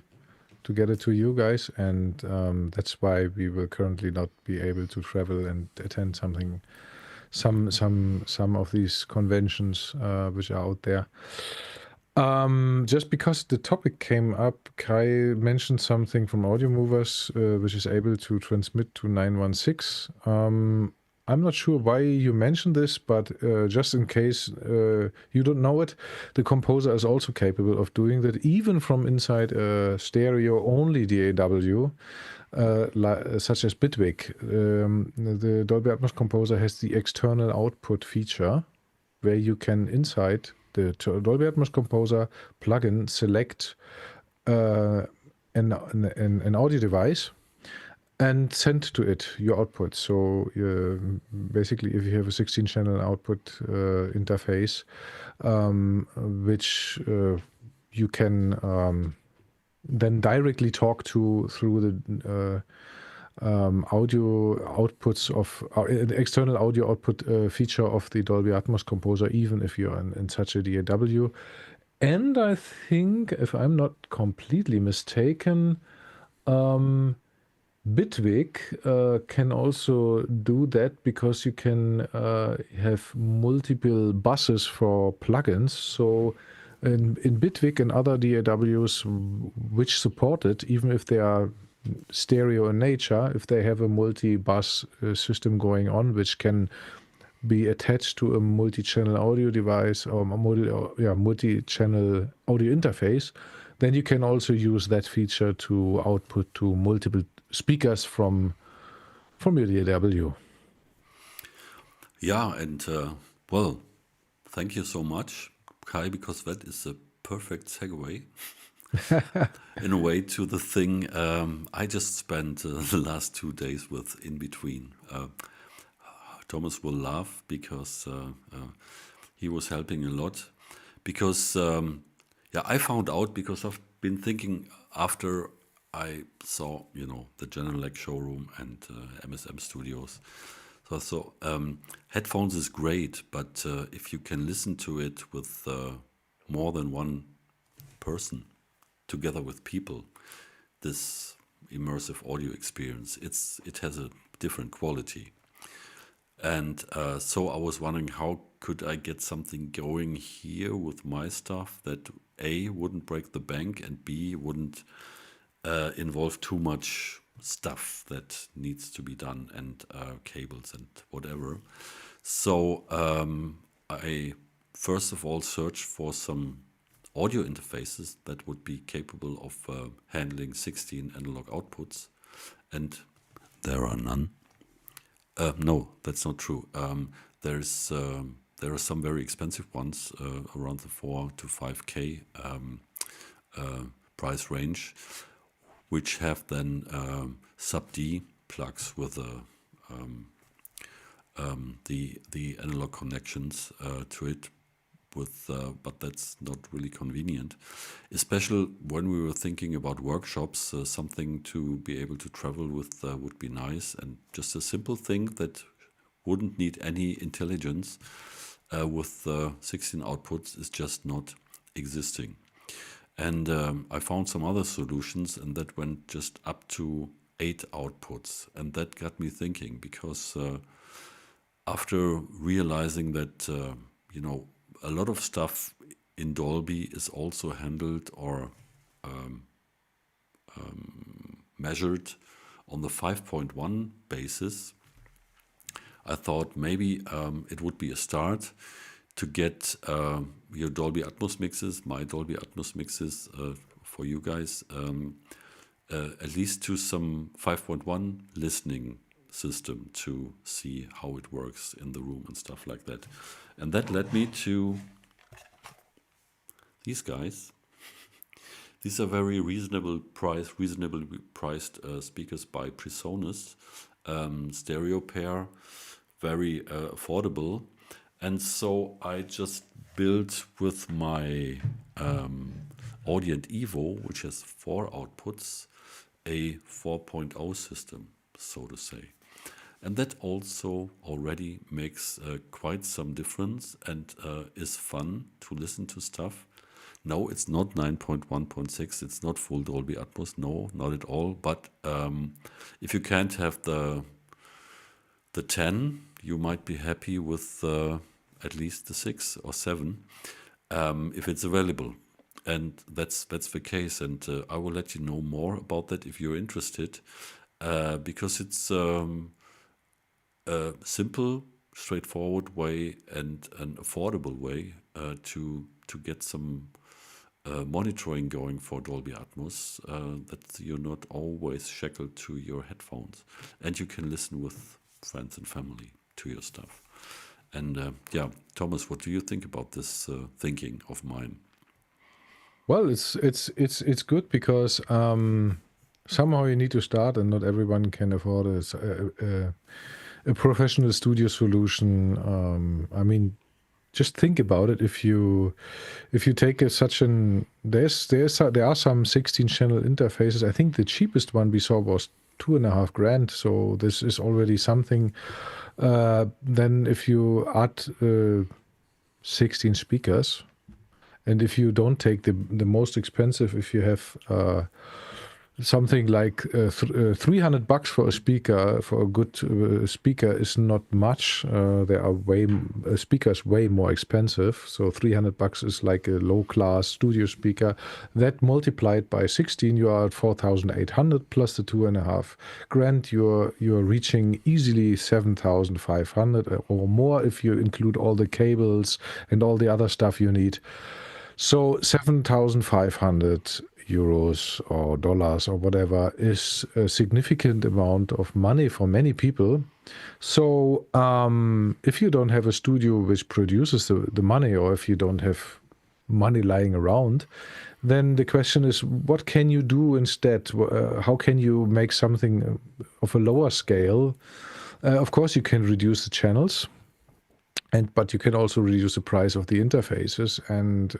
to get it to you guys, and that's why we will currently not be able to travel and attend some of these conventions which are out there. Just because the topic came up, Kai mentioned something from Audio Movers, which is able to transmit to 916. I'm not sure why you mentioned this, but just in case you don't know it, the composer is also capable of doing that, even from inside a stereo-only DAW, such as Bitwig. The Dolby Atmos composer has the external output feature, where you can, inside the Dolby Atmos Composer plugin, select an audio device and send to it your output. So basically, if you have a 16-channel output interface, which you can then directly talk to through the audio outputs of the external audio output feature of the Dolby Atmos composer, even if you're in such a DAW. And I think, if I'm not completely mistaken, Bitwig can also do that, because you can have multiple buses for plugins. So in Bitwig and other DAWs which support it, even if they are stereo in nature, if they have a multi-bus system going on, which can be attached to a multi-channel audio device or multi-channel audio interface, then you can also use that feature to output to multiple speakers from your DAW. Yeah, and well, thank you so much, Kai, because that is a perfect segue in a way to the thing I just spent the last 2 days with in between. Thomas will laugh because he was helping a lot. Because I found out, because I've been thinking after I saw, the Genelec showroom and MSM Studios. So I thought headphones is great, but if you can listen to it with more than one person, together with people, this immersive audio experience, it has a different quality. And so I was wondering, how could I get something going here with my stuff that A, wouldn't break the bank, and B, wouldn't involve too much stuff that needs to be done, and cables and whatever. So I first of all searched for some audio interfaces that would be capable of handling 16 analog outputs, and there are none. No, that's not true. There are some very expensive ones around the 4 to 5K price range, which have then sub-D plugs with the analog connections to it. But that's not really convenient, especially when we were thinking about workshops. Something to be able to travel with would be nice, and just a simple thing that wouldn't need any intelligence with 16 outputs is just not existing. And I found some other solutions, and that went just up to 8 outputs, and that got me thinking, because after realizing that a lot of stuff in Dolby is also handled or measured on the 5.1 basis, I thought maybe it would be a start to get your Dolby Atmos mixes, my Dolby Atmos mixes for you guys, at least to some 5.1 listening system to see how it works in the room and stuff like that. And that led me to these guys. These are very reasonably priced speakers by Presonus, stereo pair, very affordable. And so I just built with my Audient Evo, which has 4 outputs, a 4.0 system, so to say. And that also already makes quite some difference, and is fun to listen to stuff. No, it's not 9.1.6, it's not full Dolby Atmos, no, not at all. But if you can't have the 10, you might be happy with at least the 6 or 7, if it's available. And that's the case, and I will let you know more about that if you're interested, because it's a simple, straightforward way and an affordable way to get some monitoring going for Dolby Atmos, that you're not always shackled to your headphones, and you can listen with friends and family to your stuff. And Thomas, what do you think about this thinking of mine? Well, it's good, because somehow you need to start, and not everyone can afford a professional studio solution. I mean, just think about it. If you take there are some 16 channel interfaces. I think the cheapest one we saw was 2.5 grand. So this is already something. Then if you add 16 speakers, and if you don't take the most expensive, if you have something like $300 for a speaker, for a good speaker, is not much. There are speakers way more expensive. So $300 is like a low-class studio speaker. That multiplied by 16, you are at 4,800 plus the 2.5 grand. You're reaching easily 7,500 or more if you include all the cables and all the other stuff you need. So 7,500 euros or dollars or whatever is a significant amount of money for many people. So if you don't have a studio which produces the money, or if you don't have money lying around, then the question is, what can you do instead? How can you make something of a lower scale? Of course, you can reduce the channels, but you can also reduce the price of the interfaces and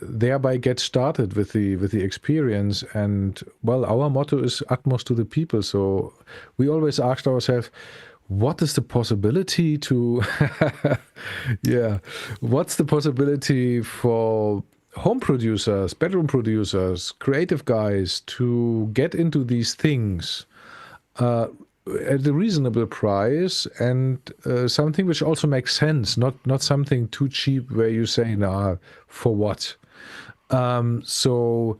thereby get started with the experience. And well, our motto is Atmos to the people. So we always asked ourselves, what is the possibility to what's the possibility for home producers, bedroom producers, creative guys to get into these things at a reasonable price, and something which also makes sense, not something too cheap where you say, nah, for what? So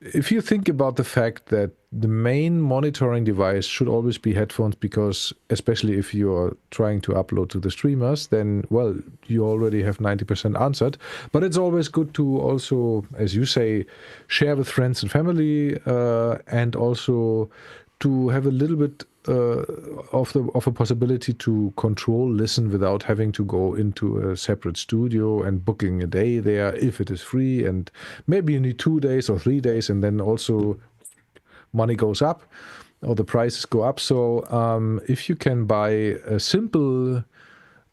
if you think about the fact that the main monitoring device should always be headphones, because especially if you're trying to upload to the streamers, then, well, you already have 90% answered. But it's always good to also, as you say, share with friends and family, and also to have a little bit of a possibility to control, listen without having to go into a separate studio and booking a day there if it is free, and maybe you need 2 days or 3 days, and then also money goes up or the prices go up. So if you can buy a simple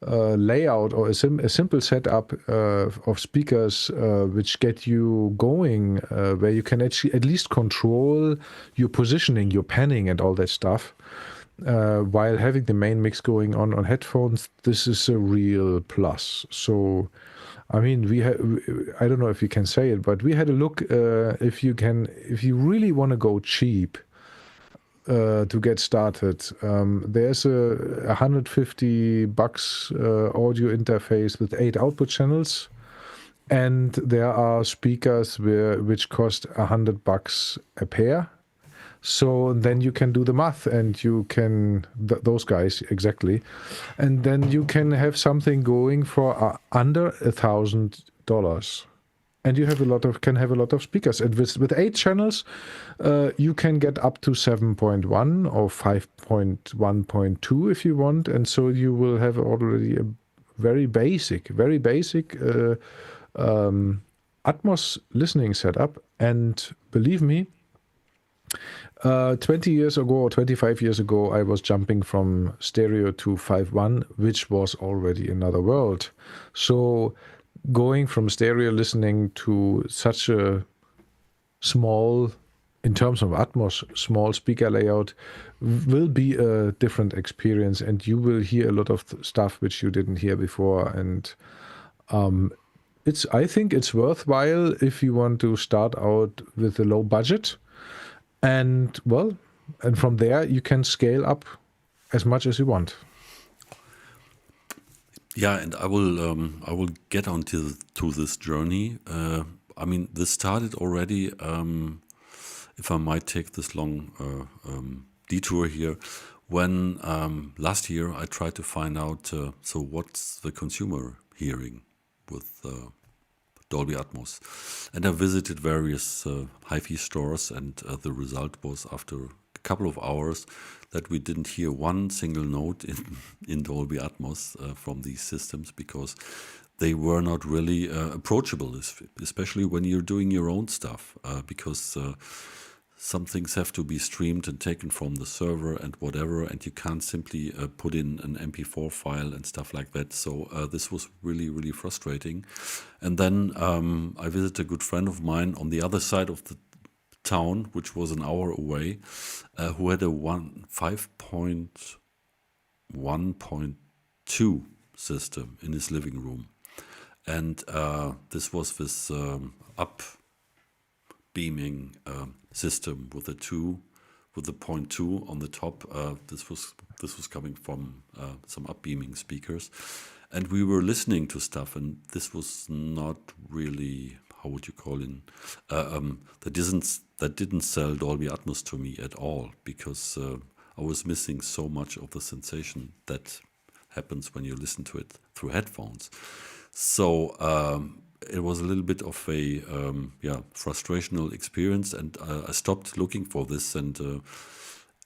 layout or a simple setup of speakers which get you going, where you can actually at least control your positioning, your panning and all that stuff, while having the main mix going on headphones, this is a real plus. So I mean, I don't know if you can say it, but we had a look, if you really want to go cheap to get started, there's a $150 audio interface with 8 output channels, and there are speakers which cost $100 a pair. So then you can do the math, and you can those guys exactly, and then you can have something going for under $1,000. And you have a lot of speakers. And with 8 channels, you can get up to 7.1 or 5.1.2 if you want. And so you will have already a very basic Atmos listening setup. And believe me, 20 years ago or 25 years ago, I was jumping from stereo to 5.1, which was already another world. So going from stereo listening to such a small, in terms of Atmos, small speaker layout will be a different experience, and you will hear a lot of stuff which you didn't hear before. And I think it's worthwhile if you want to start out with a low budget, and from there you can scale up as much as you want. Yeah, and I will get on to this journey. I mean, this started already, if I might take this long detour here, when last year I tried to find out, so what's the consumer hearing with Dolby Atmos. And I visited various hi-fi stores, and the result was, after a couple of hours, that we didn't hear one single note in Dolby Atmos from these systems, because they were not really approachable, especially when you're doing your own stuff, because some things have to be streamed and taken from the server and whatever, and you can't simply put in an MP4 file and stuff like that. So this was really, really frustrating. And then I visited a good friend of mine on the other side of town, which was an hour away, who had a 5.1.2 system in his living room. And this was this up beaming system with the 0.2 on the top. This was coming from some upbeaming speakers, and we were listening to stuff, and this was not really, how would you call it? That didn't sell Dolby Atmos to me at all, because I was missing so much of the sensation that happens when you listen to it through headphones. So it was a little bit of a frustrational experience, and I stopped looking for this. And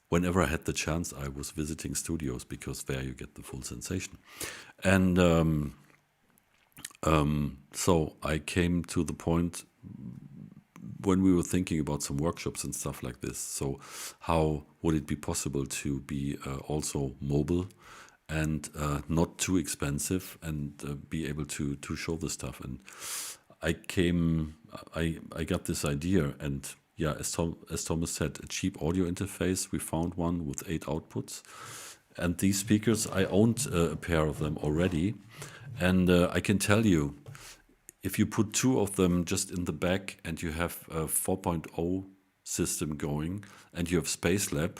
whenever I had the chance, I was visiting studios, because there you get the full sensation. And so I came to the point when we were thinking about some workshops and stuff like this. So how would it be possible to be also mobile and not too expensive, and be able to show this stuff? And I got this idea, and yeah, as Thomas said, a cheap audio interface. We found one with 8 outputs, and these speakers, I owned a pair of them already, and I can tell you, if you put 2 of them just in the back and you have a 4.0 system going and you have Spacelab,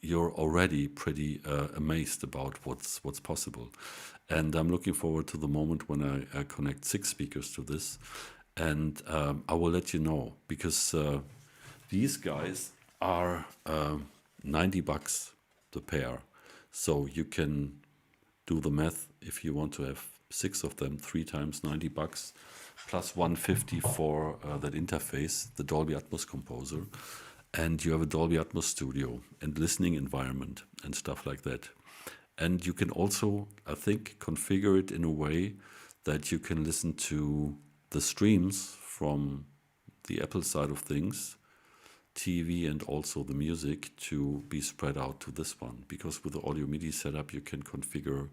you're already pretty amazed about what's possible. And I'm looking forward to the moment when I connect 6 speakers to this, and I will let you know, because these guys are $90 the pair. So you can do the math. If you want to have 6 of them, 3 times $90 plus $150 for that interface, the Dolby Atmos composer, and you have a Dolby Atmos studio and listening environment and stuff like that. And you can also, I think, configure it in a way that you can listen to the streams from the Apple side of things, TV, and also the music, to be spread out to this one. Because with the audio MIDI setup, you can configure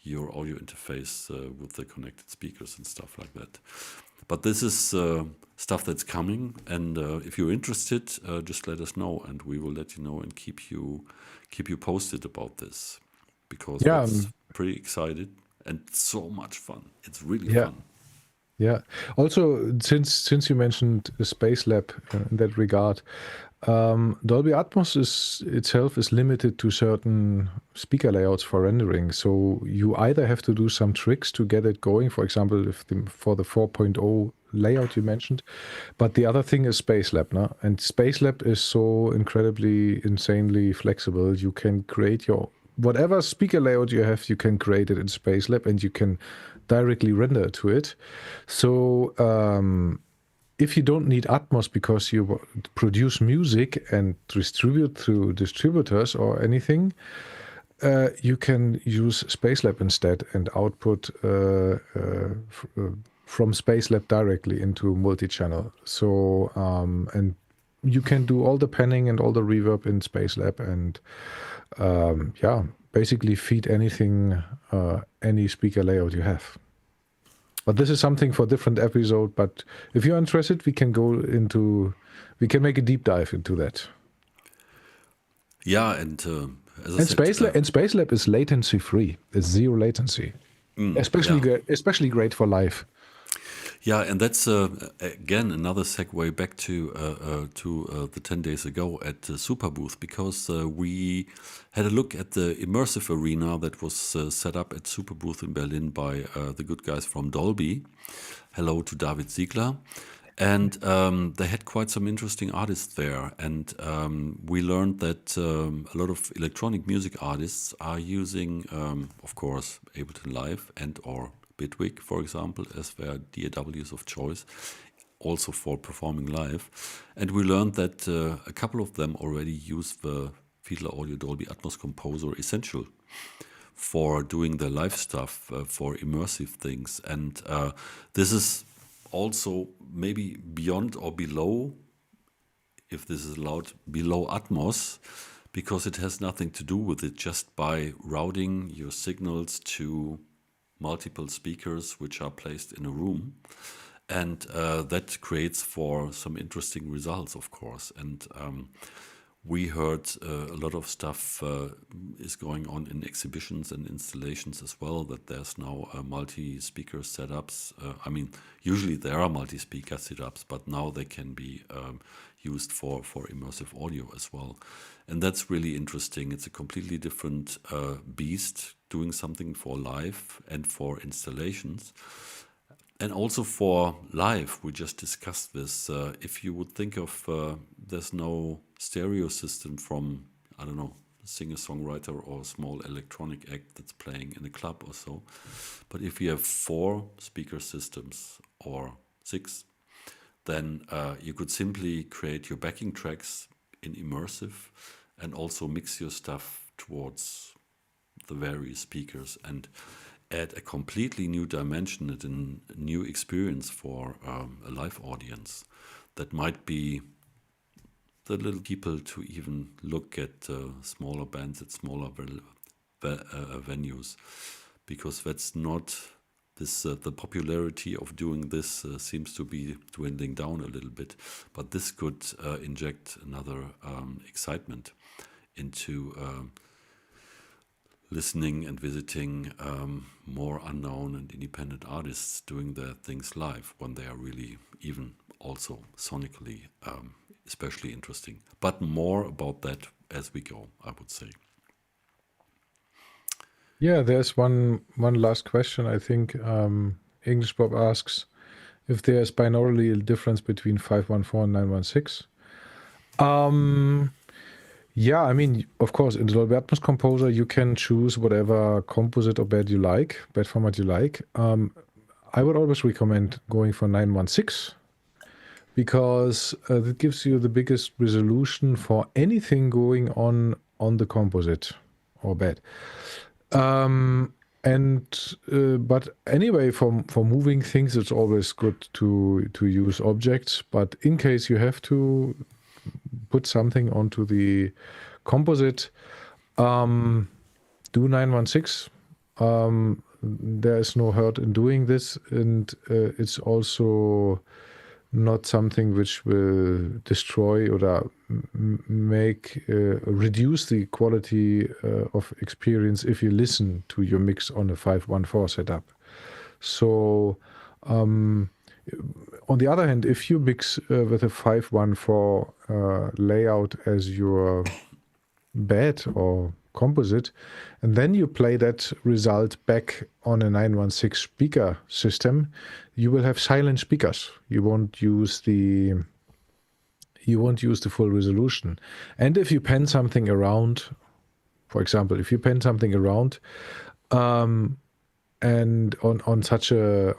your audio interface with the connected speakers and stuff like that. But this is stuff that's coming, and if you're interested, just let us know, and we will let you know and keep you posted about this, because it's pretty excited and so much fun. It's really fun. Yeah. Also, since you mentioned Spacelab in that regard, Dolby Atmos itself is limited to certain speaker layouts for rendering. So you either have to do some tricks to get it going, for example, for the 4.0 layout you mentioned, but the other thing is Spacelab, no? And Spacelab is so incredibly, insanely flexible. You can create your whatever speaker layout you have, you can create it in Spacelab, and you can directly render to it. So if you don't need Atmos because you produce music and distribute through distributors or anything, you can use Spacelab instead and output from Spacelab directly into multi-channel. So and you can do all the panning and all the reverb in Spacelab, and basically feed anything, any speaker layout you have. But this is something for a different episode. But if you're interested, we can make a deep dive into that. Yeah, and as I said, Spacelab is latency free. It's 0 latency, especially great for live. Yeah, and that's again another segue back to the 10 days ago at Superbooth, because we had a look at the immersive arena that was set up at Superbooth in Berlin by the good guys from Dolby. Hello to David Ziegler. And they had quite some interesting artists there, and we learned that a lot of electronic music artists are using, of course, Ableton Live and or Bitwig, for example, as their DAWs of choice, also for performing live. And we learned that a couple of them already use the Fiedler Audio Dolby Atmos Composer Essential for doing the live stuff, for immersive things. And this is also maybe beyond or below, if this is allowed, below Atmos, because it has nothing to do with it, just by routing your signals to multiple speakers which are placed in a room. And that creates for some interesting results, of course. And we heard a lot of stuff is going on in exhibitions and installations as well, that there's now multi-speaker setups. I mean, usually there are multi-speaker setups, but now they can be used for immersive audio as well. And that's really interesting. It's a completely different beast, doing something for live and for installations. And also for live, we just discussed this. If you would think of, there's no stereo system from, I don't know, a singer-songwriter or a small electronic act that's playing in a club or so. But if you have 4 speaker systems or 6, then you could simply create your backing tracks in immersive and also mix your stuff towards the various speakers and add a completely new dimension and a new experience for a live audience that might be the little people to even look at smaller bands at smaller venues, because that's not this the popularity of doing this seems to be dwindling down a little bit, but this could inject another excitement into listening and visiting more unknown and independent artists doing their things live when they are really even also sonically especially interesting. But more about that as we go, I would say. Yeah, there's one last question. I think English Bob asks if there's binaurally a difference between 514 and 916. Yeah, I mean, of course, in the Dolby Atmos Composer, you can choose whatever composite or bed you like, bed format you like. I would always recommend going for 916 because that gives you the biggest resolution for anything going on the composite or bed. But anyway, for moving things, it's always good to use objects. But in case you have to put something onto the composite, do 916. There is no hurt in doing this, and it's also not something which will destroy or reduce the quality of experience if you listen to your mix on a 514 setup. So on the other hand, if you mix with a 514 layout as your bed or composite, and then you play that result back on a 916 speaker system, you will have silent speakers. You won't use the full resolution. And if you pan something around, for example, if you pan something around, and on such a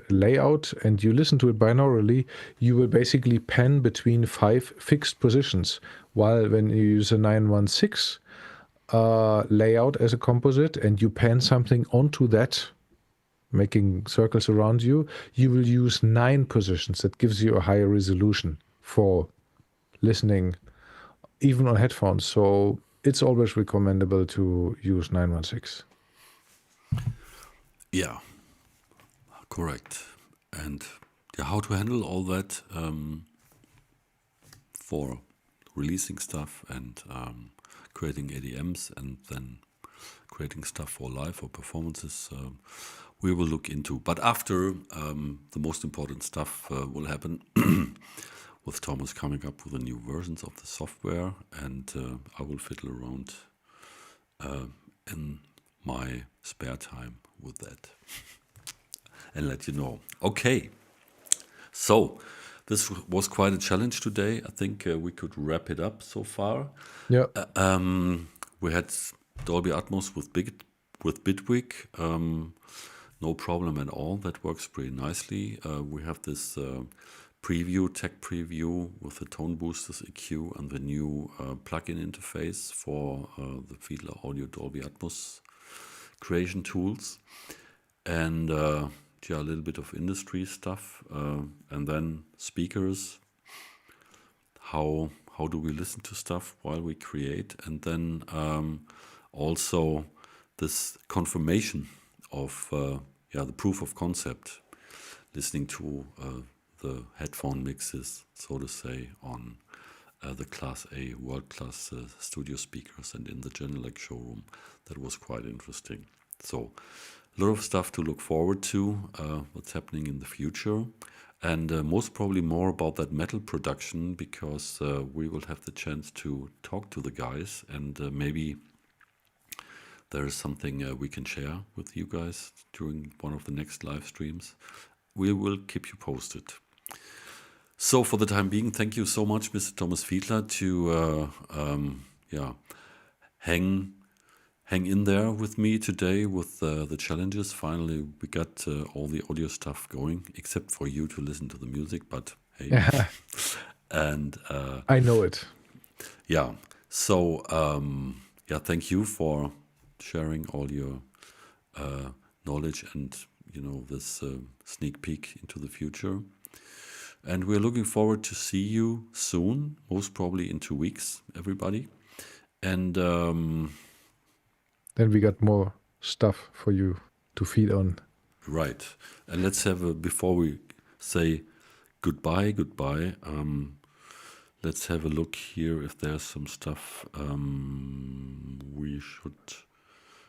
layout, and you listen to it binaurally, you will basically pan between 5 fixed positions. While when you use a 916 layout as a composite, and you pan something onto that, making circles around you, you will use 9 positions. That gives you a higher resolution for listening, even on headphones. So it's always recommendable to use 916. Yeah, correct. And how to handle all that for releasing stuff and creating ADMs and then creating stuff for live or performances, we will look into. But after the most important stuff will happen with Thomas coming up with the new versions of the software, and I will fiddle around in my spare time with that and let you know. Okay, so this was quite a challenge today. I think we could wrap it up so far. Yeah. We had Dolby Atmos with Bitwig. No problem at all. That works pretty nicely. We have this tech preview with the tone boosters EQ and the new plugin interface for the Fiedler Audio Dolby Atmos creation tools, and a little bit of industry stuff, and then speakers. How do we listen to stuff while we create, and then also this confirmation of the proof of concept. listening to the headphone mixes, so to say, on the Class A world-class studio speakers and in the Genelec showroom. That was quite interesting. So a lot of stuff to look forward to, what's happening in the future. And most probably more about that metal production, because we will have the chance to talk to the guys, and maybe there is something we can share with you guys during one of the next live streams. We will keep you posted. So for the time being, thank you so much, Mr. Thomas Fiedler, to hang in there with me today with the challenges. Finally, we got all the audio stuff going, except for you to listen to the music. But hey, and I know it. yeah. So thank you for sharing all your knowledge and this sneak peek into the future. And we're looking forward to see you soon, most probably in 2 weeks, everybody. And then we got more stuff for you to feed on. Right. And let's have before we say goodbye, let's have a look here if there's some stuff we should.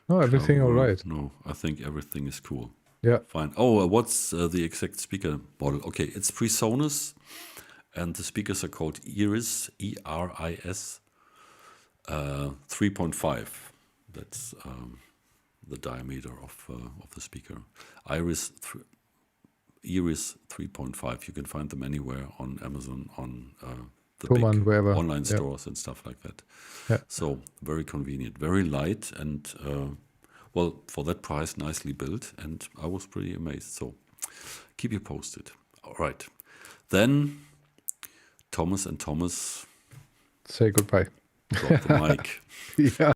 No, everything all right. No, I think everything is cool. Yeah. Fine. Oh, what's the exact speaker model? Okay, it's PreSonus, and the speakers are called Iris, ERIS 3.5. That's the diameter of the speaker. Iris 3.5. You can find them anywhere on Amazon, on the Thomann, big wherever. online stores and stuff like that. Yeah. So very convenient, very light, and well, for that price, nicely built. And I was pretty amazed. So keep you posted. All right. Then Thomas and Thomas say goodbye. drop the mic. Yeah.